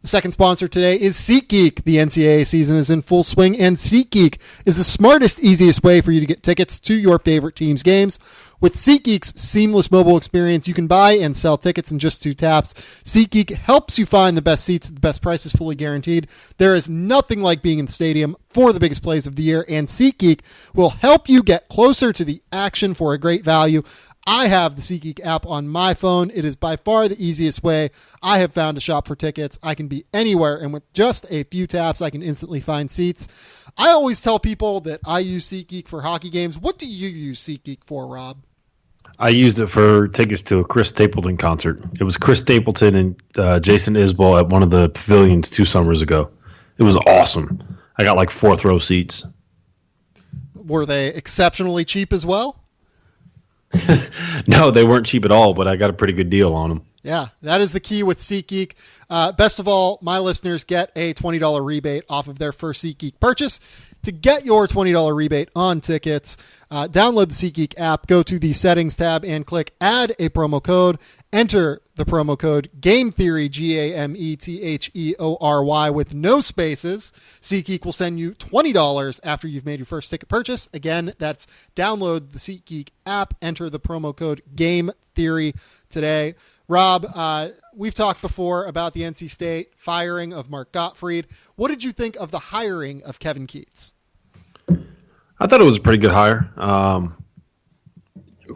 The second sponsor today is SeatGeek. The NCAA season is in full swing, and SeatGeek is the smartest, easiest way for you to get tickets to your favorite team's games. With SeatGeek's seamless mobile experience, you can buy and sell tickets in just 2 taps. SeatGeek helps you find the best seats at the best prices, fully guaranteed. There is nothing like being in the stadium for the biggest plays of the year, and SeatGeek will help you get closer to the action for a great value. I have the SeatGeek app on my phone. It is by far the easiest way I have found to shop for tickets. I can be anywhere, and with just a few taps, I can instantly find seats. I always tell people that I use SeatGeek for hockey games. What do you use SeatGeek for, Rob? I used it for tickets to a Chris Stapleton concert. It was Chris Stapleton and Jason Isbell at one of the pavilions 2 summers ago. It was awesome. I got like 4th row seats. Were they exceptionally cheap as well? No, they weren't cheap at all, but I got a pretty good deal on them. Yeah, that is the key with SeatGeek. Best of all, my listeners get a $20 rebate off of their first SeatGeek purchase. To get your $20 rebate on tickets, download the SeatGeek app, go to the settings tab, and click add a promo code. Enter the promo code GAMETHEORY, GAMETHEORY, with no spaces. SeatGeek will send you $20 after you've made your first ticket purchase. Again, that's download the SeatGeek app, enter the promo code GAMETHEORY today. Rob, we've talked before about the NC State firing of Mark Gottfried. What did you think of the hiring of Kevin Keatts? I thought it was a pretty good hire.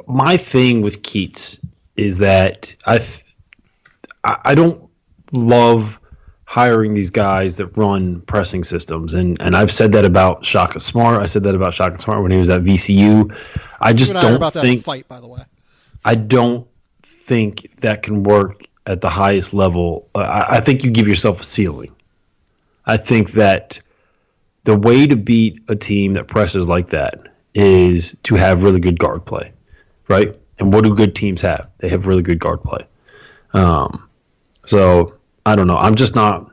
My thing with Keatts is that I don't love hiring these guys that run pressing systems, and I've said that about Shaka Smart. I said that about Shaka Smart when he was at VCU. I just don't about think that fight, by the way. I don't think that can work at the highest level. I think you give yourself a ceiling. I think that the way to beat a team that presses like that is to have really good guard play, right? And what do good teams have? They have really good guard play. So I don't know. I'm just not.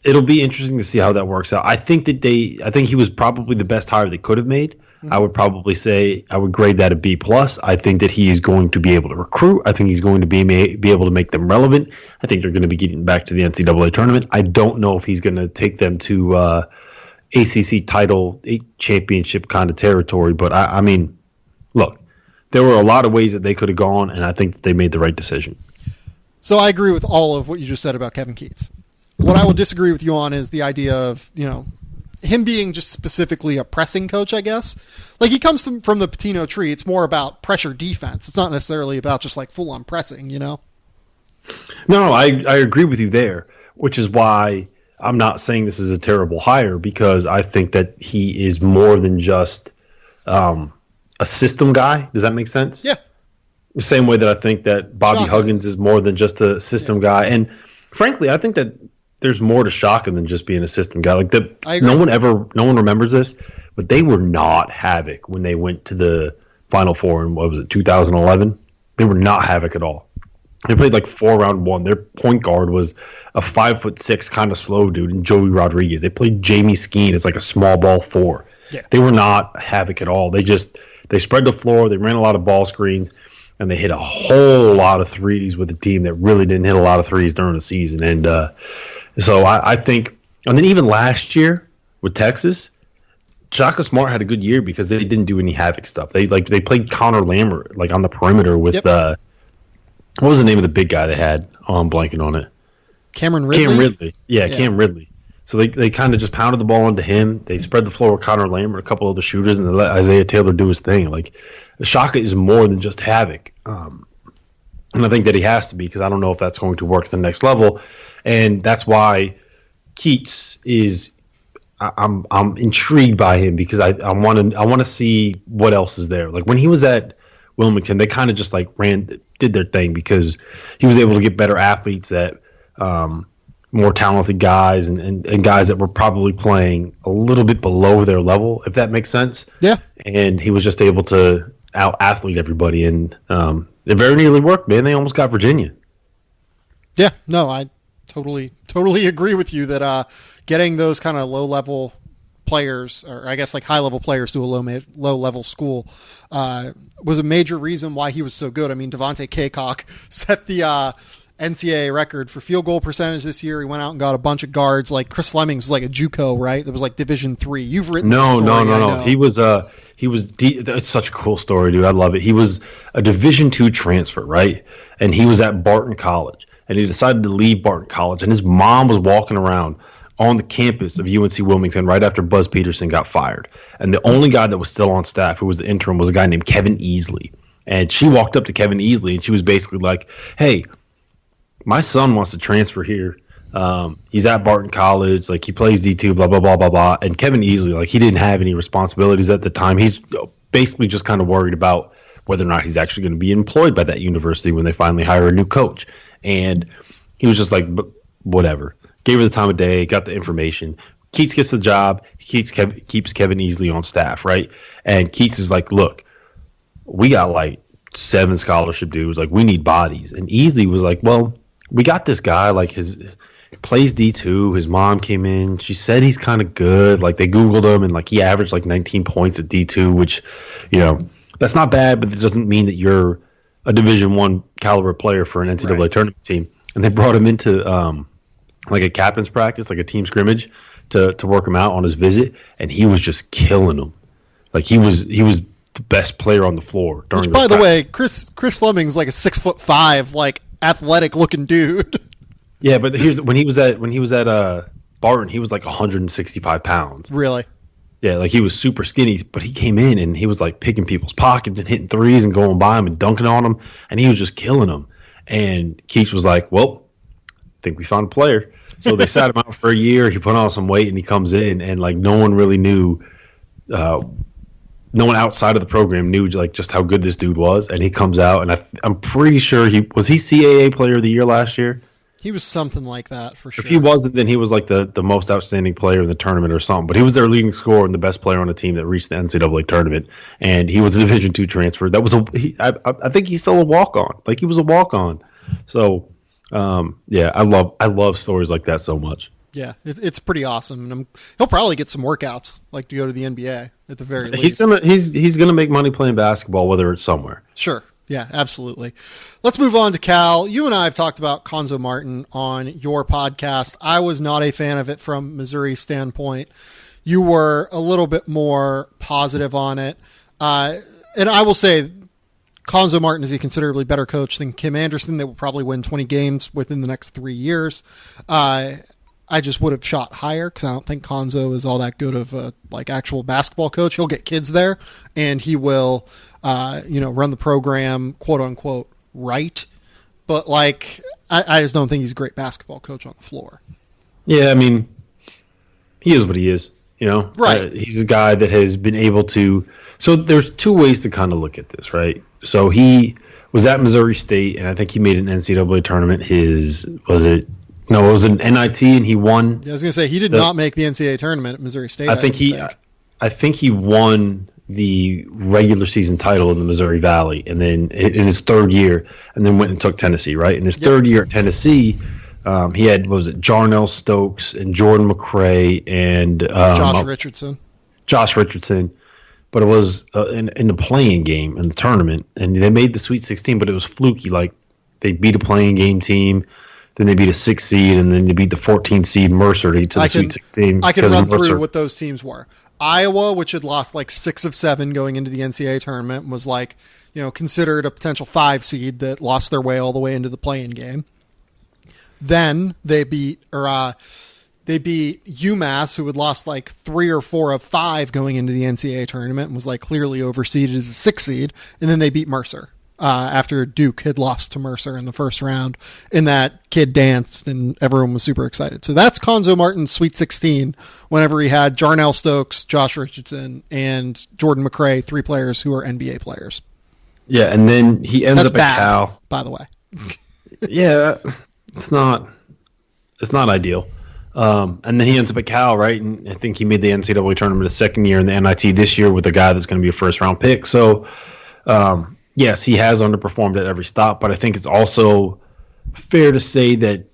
It'll be interesting to see how that works out. I think he was probably the best hire they could have made. Mm-hmm. I would probably say I would grade that a B+. I think that he is going to be able to recruit. I think he's going to be able to make them relevant. I think they're going to be getting back to the NCAA tournament. I don't know if he's going to take them to ACC title championship kind of territory. But I mean, look, there were a lot of ways that they could have gone, and I think that they made the right decision. So I agree with all of what you just said about Kevin Keatts. What I will disagree with you on is the idea of, him being just specifically a pressing coach, I guess. Like, he comes from the Pitino tree. It's more about pressure defense. It's not necessarily about just like full on pressing, No, I agree with you there, which is why I'm not saying this is a terrible hire, because I think that he is more than just a system guy. Does that make sense? Yeah. The same way that I think that Bobby Huggins is more than just a system guy. And frankly, I think that there's more to Shaka than just being a system guy. Like, no one remembers this, but they were not Havoc when they went to the Final Four in, 2011? They were not Havoc at all. They played like 4-round-1. Their point guard was a 5'6" kind of slow dude, and Joey Rodriguez. They played Jamie Skeen as like a small ball 4. Yeah. They were not Havoc at all. They spread the floor. They ran a lot of ball screens, and they hit a whole lot of threes with a team that really didn't hit a lot of threes during the season. And so I think And then even last year with Texas, Shaka Smart had a good year because they didn't do any havoc stuff. They played Connor Lambert like on the perimeter with what was the name of the big guy they had? Oh, I'm blanking on it. Cameron Ridley. Cam Ridley. So they kind of just pounded the ball into him. They spread the floor with Connor Lambert, a couple other shooters, and they let Isaiah Taylor do his thing. Like Shaka is more than just havoc, and I think that he has to be because I don't know if that's going to work to the next level, and that's why Keatts is. I'm intrigued by him because I want to see what else is there. Like when he was at Wilmington, they kind of just like did their thing because he was able to get better athletes that. More talented guys and guys that were probably playing a little bit below their level, if that makes sense. Yeah. And he was just able to out-athlete everybody, and it very nearly worked, man. They almost got Virginia. Yeah, no, I totally agree with you that getting those kind of low-level players, or I guess like high-level players to a low-level school was a major reason why he was so good. I mean, Devontae Kaycock set the NCAA record for field goal percentage this year. He went out and got a bunch of guards. Like Chris Flemings was like a JUCO, right? That was like Division III. You've written no. He was it's such a cool story, dude. I love it. He was a Division II transfer, right? And he was at Barton College, and he decided to leave Barton College. And his mom was walking around on the campus of UNC Wilmington right after Buzz Peterson got fired. And the only guy that was still on staff, who was the interim, was a guy named Kevin Easley. And she walked up to Kevin Easley, and she was basically like, "Hey, my son wants to transfer here. He's at Barton College. Like he plays D2, blah, blah, blah, blah, blah." And Kevin Easley, like he didn't have any responsibilities at the time. He's basically just kind of worried about whether or not he's actually going to be employed by that university when they finally hire a new coach. And he was just like, whatever. Gave her the time of day, got the information. Keatts gets the job. Keeps Kevin Easley on staff, right? And Keatts is like, look, we got like 7 scholarship dudes. Like we need bodies. And Easley was like, well, we got this guy, like he plays D2. His mom came in. She said he's kind of good. Like they Googled him, and like he averaged like 19 points at D2, which, that's not bad, but it doesn't mean that you're a Division I caliber player for an NCAA tournament team. And they brought him into like a captain's practice, like a team scrimmage, to work him out on his visit, and he was just killing them. Like he was the best player on the floor during. Which, by the way, Chris Fleming's like a 6'5", like athletic looking dude. Yeah, but here's when he was at Barton, he was like 165 pounds. Really? Yeah, like he was super skinny, but he came in and he was like picking people's pockets and hitting threes and going by them and dunking on them, and he was just killing them. And Keatts was like, "Well, I think we found a player." So they sat him out for a year. He put on some weight and he comes in, and like no one really knew. No one outside of the program knew like just how good this dude was, and he comes out, and I'm pretty sure he CAA Player of the Year last year. He was something like that for sure. If he wasn't, then he was like the most outstanding player in the tournament or something. But he was their leading scorer and the best player on the team that reached the NCAA tournament, and he was a Division II transfer. That was I think he's still a walk on. Like he was a walk on. So yeah, I love stories like that so much. Yeah, it's pretty awesome, and he'll probably get some workouts, like to go to the NBA at the very least. He's gonna make money playing basketball, whether it's somewhere. Sure, yeah, absolutely. Let's move on to Cal. You and I have talked about Cuonzo Martin on your podcast. I was not a fan of it from Missouri's standpoint. You were a little bit more positive on it, and I will say, Cuonzo Martin is a considerably better coach than Kim Anderson. They will probably win 20 games within the next 3 years. I just would have shot higher because I don't think Cuonzo is all that good of a like actual basketball coach. He'll get kids there, and he will, run the program, quote unquote, right. But like, I just don't think he's a great basketball coach on the floor. Yeah, I mean, he is what he is. Right? He's a guy that has been able to. So there's 2 ways to kind of look at this, right? So he was at Missouri State, and I think he made an NCAA tournament. No, it was an NIT, and he won. Yeah, I was going to say he did not make the NCAA tournament at Missouri State. I think he won the regular season title in the Missouri Valley, and then in his 3rd year, and then went and took Tennessee. Right in his 3rd year at Tennessee, he had Jarnell Stokes and Jordan McRae and Josh Richardson. But it was in the playing game in the tournament, and they made the Sweet 16, but it was fluky. Like they beat a playing game team. then they beat a 6 seed, and then they beat the 14 seed Mercer to the Sweet 16. I can run through what those teams were. Iowa, which had lost like 6 of 7 going into the NCAA tournament, was like, considered a potential 5 seed that lost their way all the way into the play-in game. Then they beat UMass, who had lost like 3 or 4 of 5 going into the NCAA tournament and was like clearly overseeded as a 6 seed. And then they beat Mercer after Duke had lost to Mercer in the first round. And that kid danced and everyone was super excited. So that's Cuonzo Martin's Sweet 16 whenever he had Jarnell Stokes, Josh Richardson, and Jordan McRae, 3 players who are NBA players. Yeah, and then he ends up at Cal. By the way. Yeah, it's not ideal. And then he ends up at Cal, right? And I think he made the NCAA tournament his second year in the NIT this year with a guy that's going to be a first-round pick. So, yes, he has underperformed at every stop, but I think it's also fair to say that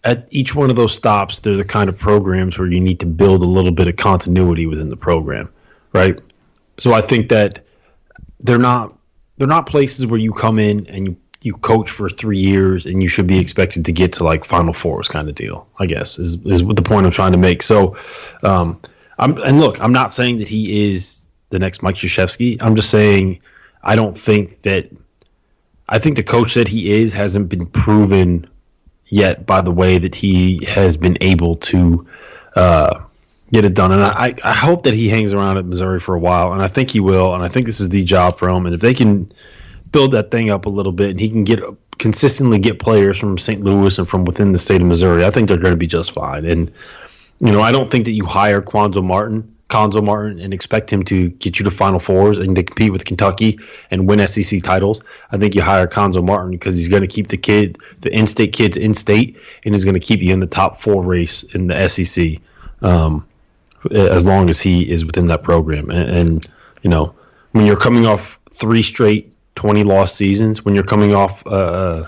at each one of those stops, they're the kind of programs where you need to build a little bit of continuity within the program, right? So I think that they're not places where you come in and you coach for 3 years and you should be expected to get to like Final Fours kind of deal, I guess, is what the point I'm trying to make. So, I'm not saying that he is the next Mike Krzyzewski. I'm just saying I think the coach that he is hasn't been proven yet by the way that he has been able to get it done. And I hope that he hangs around at Missouri for a while, and I think he will, and I think this is the job for him. And if they can build that thing up a little bit and he can consistently get players from St. Louis and from within the state of Missouri, I think they're going to be just fine. And, I don't think that you hire Cuonzo Martin, and expect him to get you to Final Fours and to compete with Kentucky and win SEC titles. I think you hire Cuonzo Martin because he's going to keep the in-state kids in-state, and he's going to keep you in the top 4 race in the SEC as long as he is within that program. And when you're coming off 3 straight 20-loss seasons, when you're coming off a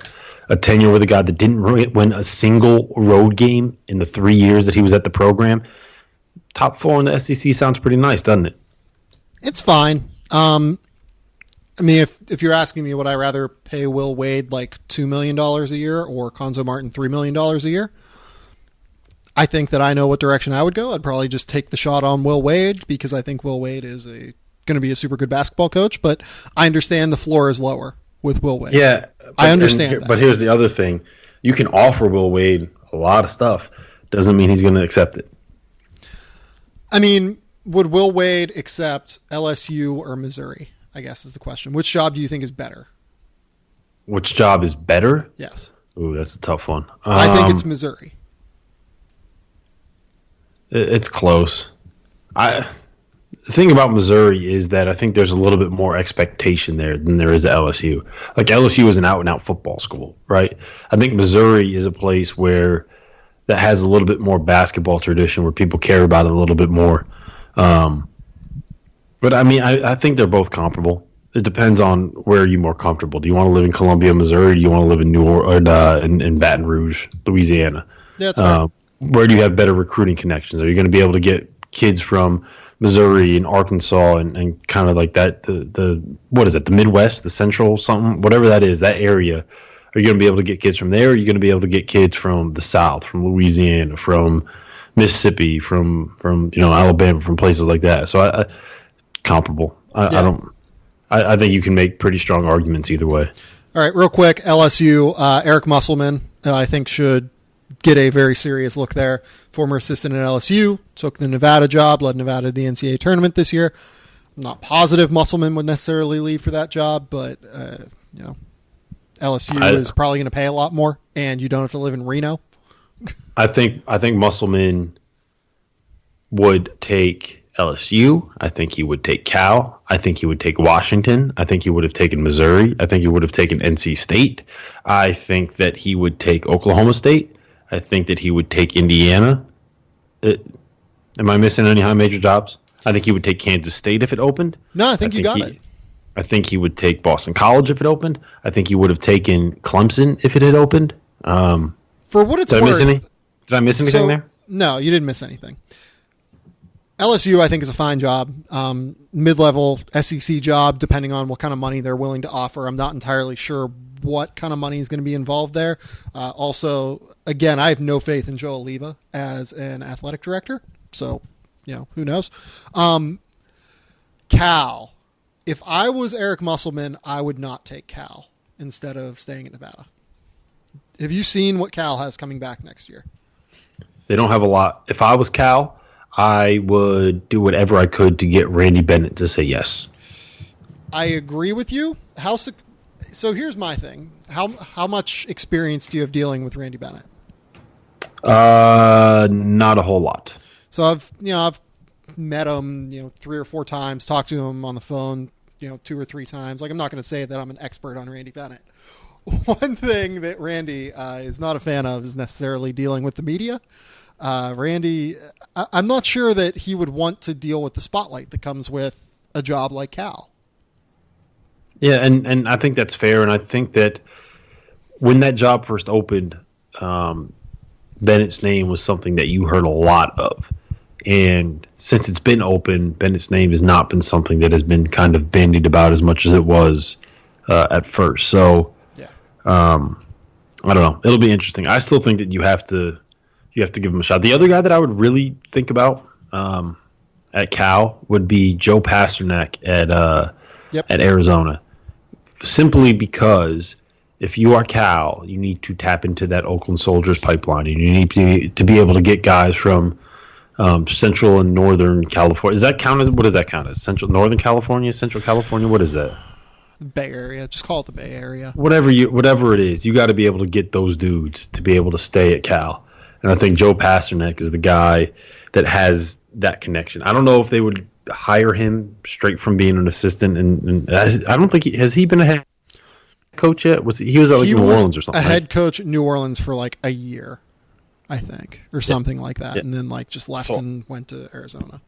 tenure with a guy that didn't win a single road game in the 3 years that he was at the program, top 4 in the SEC sounds pretty nice, doesn't it? It's fine. I mean, if you're asking me, would I rather pay Will Wade like $2 million a year or Cuonzo Martin $3 million a year? I think that I know what direction I would go. I'd probably just take the shot on Will Wade because I think Will Wade is going to be a super good basketball coach, but I understand the floor is lower with Will Wade. Yeah, I understand that. But here's the other thing. You can offer Will Wade a lot of stuff. Doesn't mean he's going to accept it. I mean, would Will Wade accept LSU or Missouri, I guess is the question. Which job do you think is better? Which job is better? Yes. Ooh, that's a tough one. I think it's Missouri. It's close. The thing about Missouri is that I think there's a little bit more expectation there than there is at LSU. Like LSU is an out-and-out football school, right? I think Missouri is a place where that has a little bit more basketball tradition, where people care about it a little bit more. But I mean, I think they're both comparable. It depends on where you're more comfortable. Do you want to live in Columbia, Missouri? Or do you want to live in New Orleans, in Baton Rouge, Louisiana? Yeah, that's right. Where do you have better recruiting connections? Are you going to be able to get kids from Missouri and Arkansas and kind of like that, what is it, the Midwest, the Central, something, whatever that is, that area? Are you going to be able to get kids from there? Or are you going to be able to get kids from the South, from Louisiana, from Mississippi, from Alabama, from places like that? So comparable. I think you can make pretty strong arguments either way. All right, real quick, LSU, Eric Musselman, I think should get a very serious look there. Former assistant at LSU, took the Nevada job, led Nevada to the NCAA tournament this year. I'm not positive Musselman would necessarily leave for that job, but LSU is probably going to pay a lot more, and you don't have to live in Reno. I think Musselman would take LSU. I think he would take Cal. I think he would take Washington. I think he would have taken Missouri. I think he would have taken NC State. I think that he would take Oklahoma State. I think that he would take Indiana. Am I missing any high major jobs? I think he would take Kansas State if it opened. No, I think you got it. I think he would take Boston College if it opened. I think he would have taken Clemson if it had opened. For what it's worth. Did I miss anything there? No, you didn't miss anything. LSU, I think, is a fine job. Mid-level SEC job, depending on what kind of money they're willing to offer. I'm not entirely sure what kind of money is going to be involved there. Also, again, I have no faith in Joe Oliva as an athletic director. So, who knows? Cal. If I was Eric Musselman, I would not take Cal instead of staying in Nevada. Have you seen what Cal has coming back next year? They don't have a lot. If I was Cal, I would do whatever I could to get Randy Bennett to say yes. I agree with you. So here's my thing. How much experience do you have dealing with Randy Bennett? Not a whole lot. So I've met him, 3 or 4 times, talked to him on the phone, 2 or 3 times. Like, I'm not going to say that I'm an expert on Randy Bennett. One thing that Randy is not a fan of is necessarily dealing with the media. Randy, I'm not sure that he would want to deal with the spotlight that comes with a job like Cal. Yeah, and I think that's fair. And I think that when that job first opened, Bennett's name was something that you heard a lot of. And since it's been open, Bennett's name has not been something that has been kind of bandied about as much as it was at first. So, I don't know. It'll be interesting. I still think that you have to give him a shot. The other guy that I would really think about at Cal would be Joe Pasternak at Arizona. Simply because if you are Cal, you need to tap into that Oakland Soldiers pipeline. And you need to be able to get guys from Central and Northern California. What does that count as? Northern California, Central California? What is that? Bay Area. Just call it the Bay Area. Whatever it is, you got to be able to get those dudes to be able to stay at Cal. And I think Joe Pasternak is the guy that has that connection. I don't know if they would hire him straight from being an assistant, and I don't think has he been a head coach yet? He was at New Orleans or something? A head coach at New Orleans for like a year, I think, or something like that, and then just left and went to Arizona.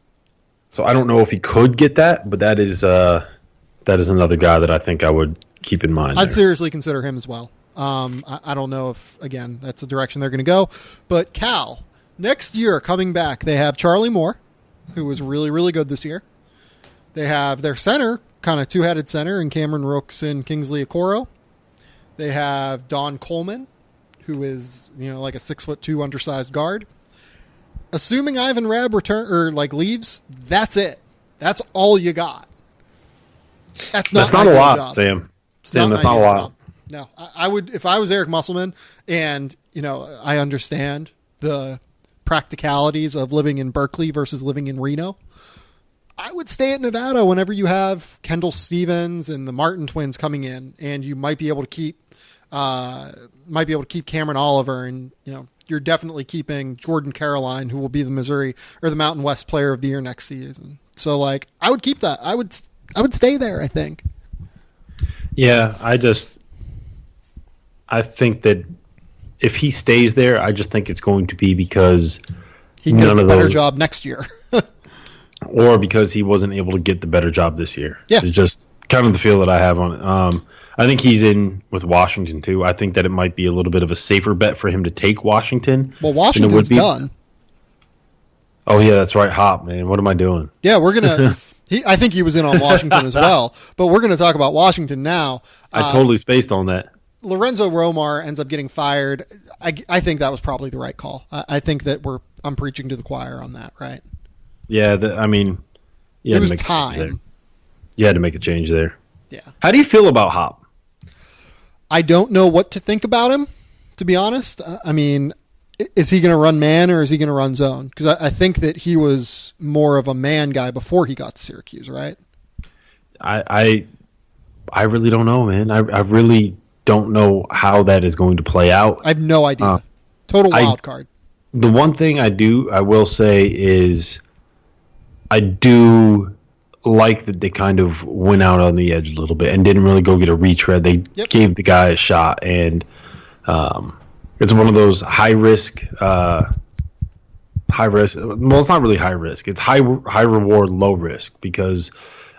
So I don't know if he could get that, but that is another guy that I think I would keep in mind. I'd seriously consider him as well. I don't know if, again, that's the direction they're going to go. But Cal, next year coming back, they have Charlie Moore, who was really, really good this year. They have their center, kind of two-headed center, in Cameron Rooks and Kingsley Okoro. They have Don Coleman, who is, like a 6'2" undersized guard. Assuming Ivan Rabb leaves, that's it. That's all you got. That's not a lot, job. Sam. That's not a lot. Job. No, I would, if I was Eric Musselman, and I understand the practicalities of living in Berkeley versus living in Reno, I would stay at Nevada whenever you have Kendall Stevens and the Martin twins coming in, and you might be able to keep Cameron Oliver, and you're definitely keeping Jordan Caroline, who will be the Missouri or the Mountain West Player of the Year next season. So I would keep that. I would stay there, I think. Yeah, I think that if he stays there, I just think it's going to be because he can get a better job next year. Or because he wasn't able to get the better job this year. Yeah. It's just kind of the feel that I have on it. I think he's in with Washington, too. I think that it might be a little bit of a safer bet for him to take Washington. Well, Washington's done. Oh, yeah, that's right. Hop, man. What am I doing? Yeah, we're going to... I think he was in on Washington as well, but we're going to talk about Washington now. I totally spaced on that. Lorenzo Romar ends up getting fired. I think that was probably the right call. I think that I'm preaching to the choir on that, right? Yeah, it was time. You had to make a change there. Yeah. How do you feel about Hop? I don't know what to think about him, to be honest. Is he going to run man or is he going to run zone? Because I think that he was more of a man guy before he got to Syracuse, right? I really don't know, man. I really don't know how that is going to play out. I have no idea. Total wild card. The one thing I will say is I do like that they kind of went out on the edge a little bit and didn't really go get a retread. They gave the guy a shot, and it's one of those high risk. Well, it's not really high risk. It's high reward, low risk, because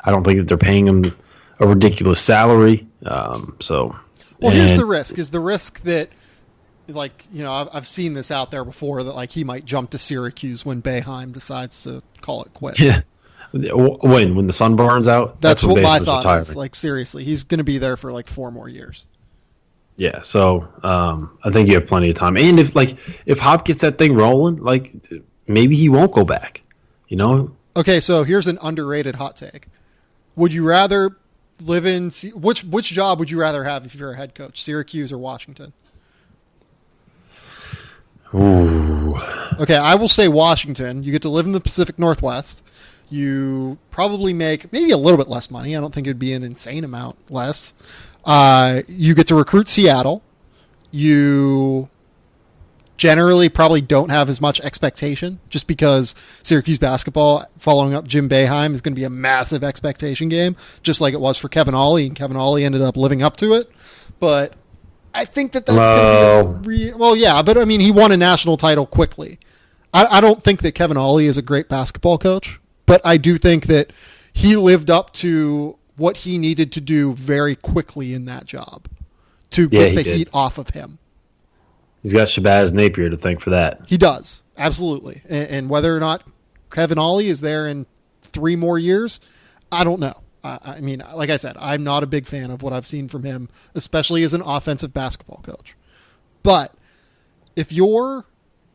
I don't think that they're paying him a ridiculous salary. Here's the risk. Is the risk that like, I've seen this out there before that like he might jump to Syracuse when Boeheim decides to call it quits. Yeah. When the sun burns out, that's what my Boeheim's thought retiring. is. Like, seriously, he's going to be there for like 4 more years. Yeah, so I think you have plenty of time. And if Hop gets that thing rolling, like maybe he won't go back. Okay, so here's an underrated hot take. Would you rather live in which job would you rather have if you're a head coach, Syracuse or Washington? Ooh. Okay, I will say Washington. You get to live in the Pacific Northwest. You probably make maybe a little bit less money. I don't think it'd be an insane amount less. You get to recruit Seattle. You generally probably don't have as much expectation just because Syracuse basketball, following up Jim Boeheim, is going to be a massive expectation game, just like it was for Kevin Ollie, and Kevin Ollie ended up living up to it. But I think that's going to be well, yeah, but I mean, he won a national title quickly. I don't think that Kevin Ollie is a great basketball coach, but I do think that he lived up to what he needed to do very quickly in that job to get the heat off of him. He's got Shabazz Napier to thank for that. He does, absolutely. And whether or not Kevin Ollie is there in 3 more years, I don't know. I mean, like I said, I'm not a big fan of what I've seen from him, especially as an offensive basketball coach. But if you're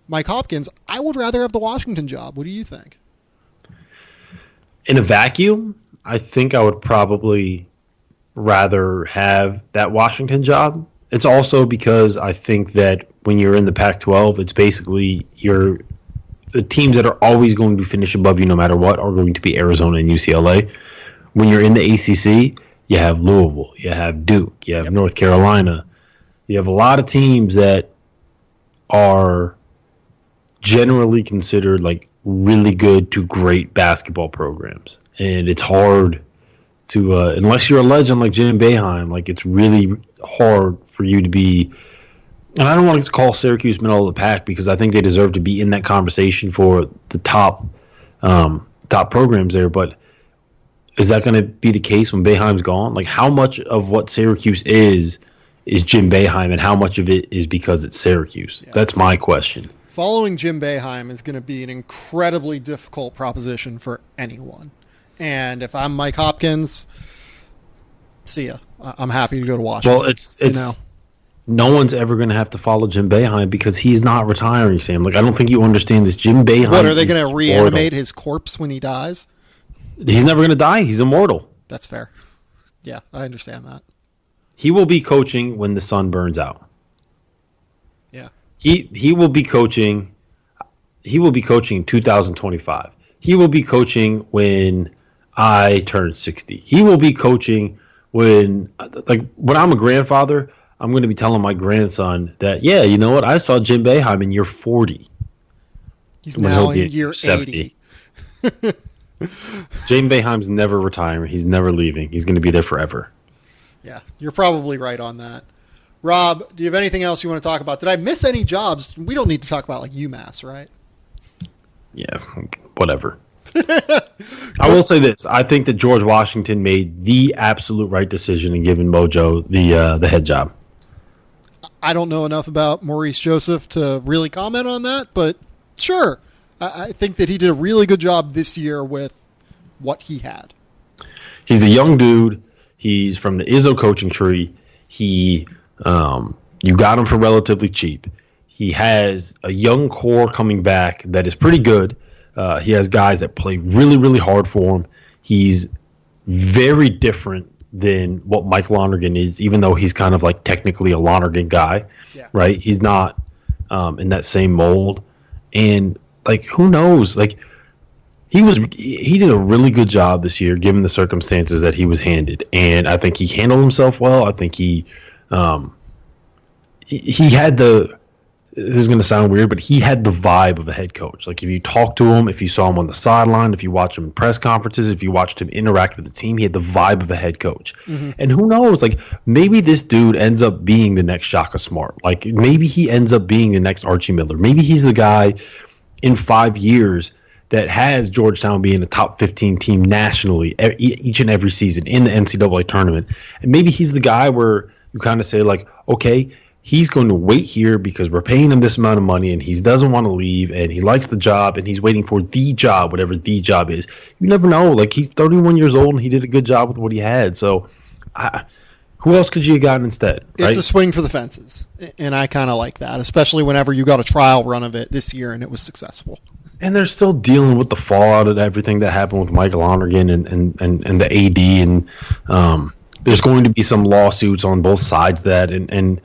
Mike Hopkins, I would rather have the Washington job. What do you think? In a vacuum, I think I would probably rather have that Washington job. It's also because I think that when you're in the Pac-12, it's basically the teams that are always going to finish above you no matter what are going to be Arizona and UCLA. When you're in the ACC, you have Louisville, you have Duke, you have North Carolina. You have a lot of teams that are generally considered like really good to great basketball programs. And it's hard to, unless you're a legend like Jim Boeheim, like it's really hard for you to be, and I don't want to call Syracuse middle of the pack because I think they deserve to be in that conversation for the top programs there, but is that going to be the case when Boeheim's gone? Like, how much of what Syracuse is Jim Boeheim, and how much of it is because it's Syracuse? Yeah. That's my question. Following Jim Boeheim is going to be an incredibly difficult proposition for anyone. And if I'm Mike Hopkins, see ya. I'm happy to go to Washington. Well, it's no one's ever going to have to follow Jim Boeheim because he's not retiring, Sam. Like, I don't think you understand this. Jim Boeheim. What, are they going to reanimate his corpse when he dies? He's never going to die. He's immortal. That's fair. Yeah, I understand that. He will be coaching when the sun burns out. Yeah. He will be coaching. He will be coaching in 2025. He will be coaching when I turn 60. He will be coaching when I'm a grandfather, I'm going to be telling my grandson that, yeah, you know what? I saw Jim Boeheim in year 40. He's now in year 70. 80. Jim Boeheim's never retiring. He's never leaving. He's going to be there forever. Yeah, you're probably right on that. Rob, do you have anything else you want to talk about? Did I miss any jobs? We don't need to talk about like UMass, right? Yeah, whatever. I will say this. I think that George Washington made the absolute right decision in giving Mojo the head job. I don't know enough about Maurice Joseph to really comment on that, but sure. I think that he did a really good job this year with what he had. He's a young dude. He's from the Izzo coaching tree. You got him for relatively cheap. He has a young core coming back that is pretty good. He has guys that play really, really hard for him. He's very different than what Mike Lonergan is, even though he's kind of like technically a Lonergan guy, right? He's not in that same mold. And like, who knows? Like, he did a really good job this year, given the circumstances that he was handed. And I think he handled himself well. I think he had this is going to sound weird, but he had the vibe of a head coach. Like, if you talk to him, if you saw him on the sideline, if you watch him in press conferences, if you watched him interact with the team, he had the vibe of a head coach. Mm-hmm. And who knows, like, maybe this dude ends up being the next Shaka Smart. Like, maybe he ends up being the next Archie Miller. Maybe he's the guy in 5 years that has Georgetown being a top 15 team nationally each and every season in the NCAA tournament. And maybe he's the guy where you kind of say, like, okay, he's going to wait here because we're paying him this amount of money and he doesn't want to leave and he likes the job and he's waiting for the job, whatever the job is. You never know. Like, he's 31 years old and he did a good job with what he had. So who else could you have gotten instead? Right? It's a swing for the fences. And I kind of like that, especially whenever you got a trial run of it this year and it was successful. And they're still dealing with the fallout of everything that happened with Michael Lonergan and the AD. And there's going to be some lawsuits on both sides of that. And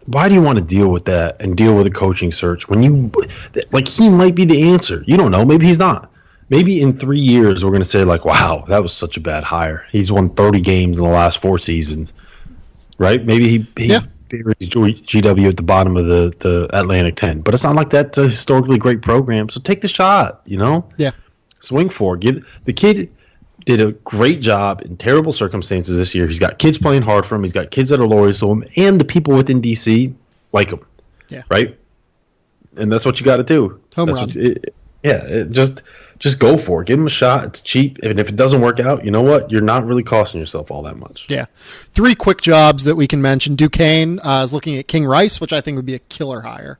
why do you want to deal with that and deal with a coaching search when you – like, he might be the answer. You don't know. Maybe he's not. Maybe in 3 years we're going to say, like, wow, that was such a bad hire. He's won 30 games in the last 4 seasons, right? Maybe he buries GW at the bottom of the Atlantic 10. But it's not like that's a historically great program, so take the shot, you know? Yeah. Swing for it. The kid did a great job in terrible circumstances this year. He's got kids playing hard for him. He's got kids that are loyal to him, and the people within D.C. like him. Yeah. Right? And that's what you got to do. Home run. Just go for it. Give him a shot. It's cheap. And if it doesn't work out, you know what? You're not really costing yourself all that much. Yeah. 3 quick jobs that we can mention. Duquesne is looking at King Rice, which I think would be a killer hire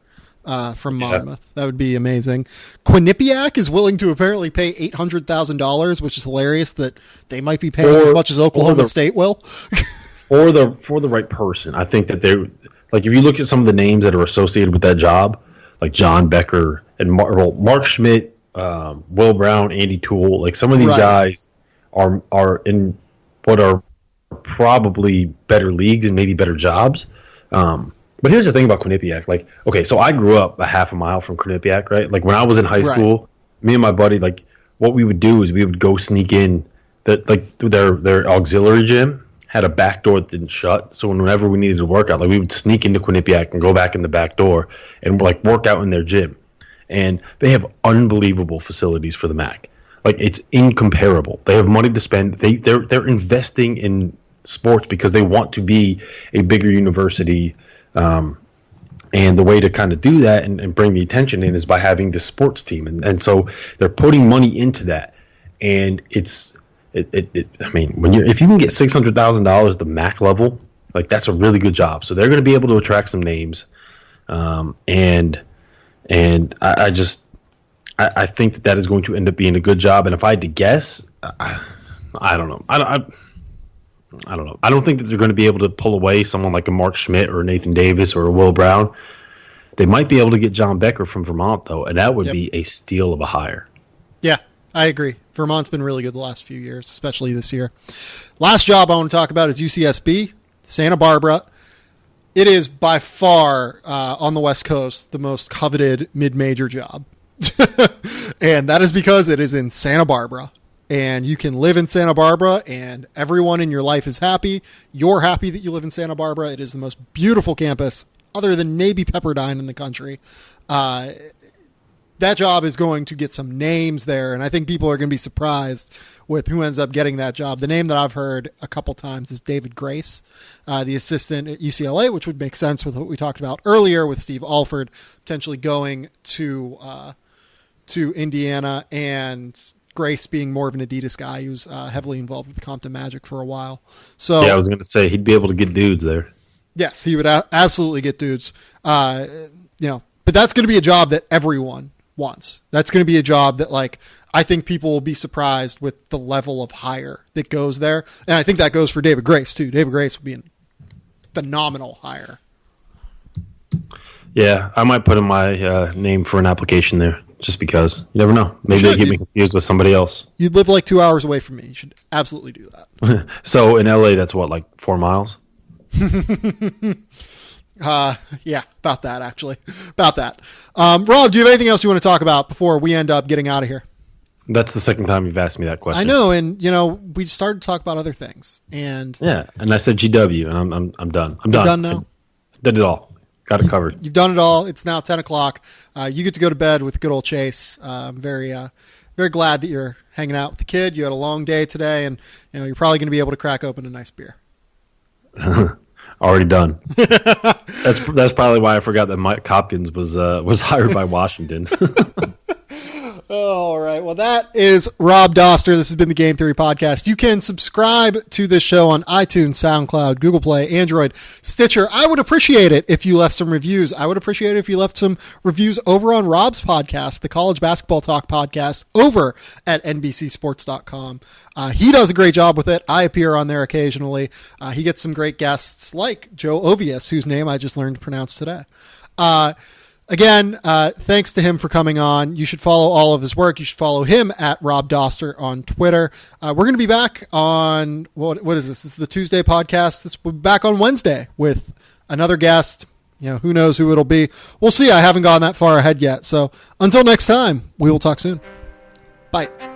from Monmouth. Yeah. That would be amazing. Quinnipiac is willing to apparently pay $800,000, which is hilarious that they might be paying as much as Oklahoma State will. for the right person. I think that they're like, if you look at some of the names that are associated with that job, like John Becker and Mark Schmidt, Will Brown, Andy Toole, like some of these guys are in what are probably better leagues and maybe better jobs. But here's the thing about Quinnipiac. Like, okay, so I grew up a half a mile from Quinnipiac, right? Like, when I was in high school, me and my buddy, like, what we would do is we would go sneak in their auxiliary gym had a back door that didn't shut. So whenever we needed to work out, like, we would sneak into Quinnipiac and go back in the back door and like work out in their gym. And they have unbelievable facilities for the MAC. Like, it's incomparable. They have money to spend. They're investing in sports because they want to be a bigger university. And the way to kind of do that and bring the attention in is by having this sports team. And so they're putting money into that. And I mean, if you can get $600,000 at the MAC level, like, that's a really good job. So they're going to be able to attract some names. And I think that is going to end up being a good job. And if I had to guess, I don't know. I don't know. I don't think that they're going to be able to pull away someone like a Mark Schmidt or a Nathan Davis or a Will Brown. They might be able to get John Becker from Vermont, though, and that would be a steal of a hire. Yeah, I agree. Vermont's been really good the last few years, especially this year. Last job I want to talk about is UCSB, Santa Barbara. It is by far, on the West Coast, the most coveted mid-major job. And that is because it is in Santa Barbara. And you can live in Santa Barbara, and everyone in your life is happy. You're happy that you live in Santa Barbara. It is the most beautiful campus, other than maybe Pepperdine, in the country. That job is going to get some names there, and I think people are going to be surprised with who ends up getting that job. The name that I've heard a couple times is David Grace, the assistant at UCLA, which would make sense with what we talked about earlier with Steve Alford potentially going to Indiana, and Grace being more of an Adidas guy. He was heavily involved with the Compton Magic for a while. So yeah, I was going to say he'd be able to get dudes there. Yes, he would absolutely get dudes. But that's going to be a job that everyone wants. That's going to be a job that, like, I think people will be surprised with the level of hire that goes there. And I think that goes for David Grace too. David Grace would be a phenomenal hire. Yeah, I might put in my name for an application there. Just because. You never know. Maybe they get me confused with somebody else. You'd live like 2 hours away from me. You should absolutely do that. So in LA, that's what, like 4 miles? Yeah, about that, actually. About that. Rob, do you have anything else you want to talk about before we end up getting out of here? That's the second time you've asked me that question. I know, and we started to talk about other things. And yeah, and I said GW, and I'm done. I'm done. You're done now? I did it all. Got it covered. You've done it all. It's now 10 o'clock. You get to go to bed with good old Chase. I'm very glad that you're hanging out with the kid. You had a long day today, and you're probably going to be able to crack open a nice beer. Already done. That's probably why I forgot that Mike Hopkins was hired by Washington. All right. Well, that is Rob Dauster. This has been the Game Theory Podcast. You can subscribe to this show on iTunes, SoundCloud, Google Play, Android, Stitcher. I would appreciate it if you left some reviews. I would appreciate it if you left some reviews over on Rob's podcast, the College Basketball Talk podcast, over at nbcsports.com. He does a great job with it. I appear on there occasionally. He gets some great guests like Joe Ovius, whose name I just learned to pronounce today. Again, thanks to him for coming on. You should follow all of his work. You should follow him at Rob Dauster on Twitter. We're going to be back on, what is this? This is the Tuesday podcast. We'll be back on Wednesday with another guest. You know, who knows who it'll be. We'll see. I haven't gone that far ahead yet. So until next time, we will talk soon. Bye.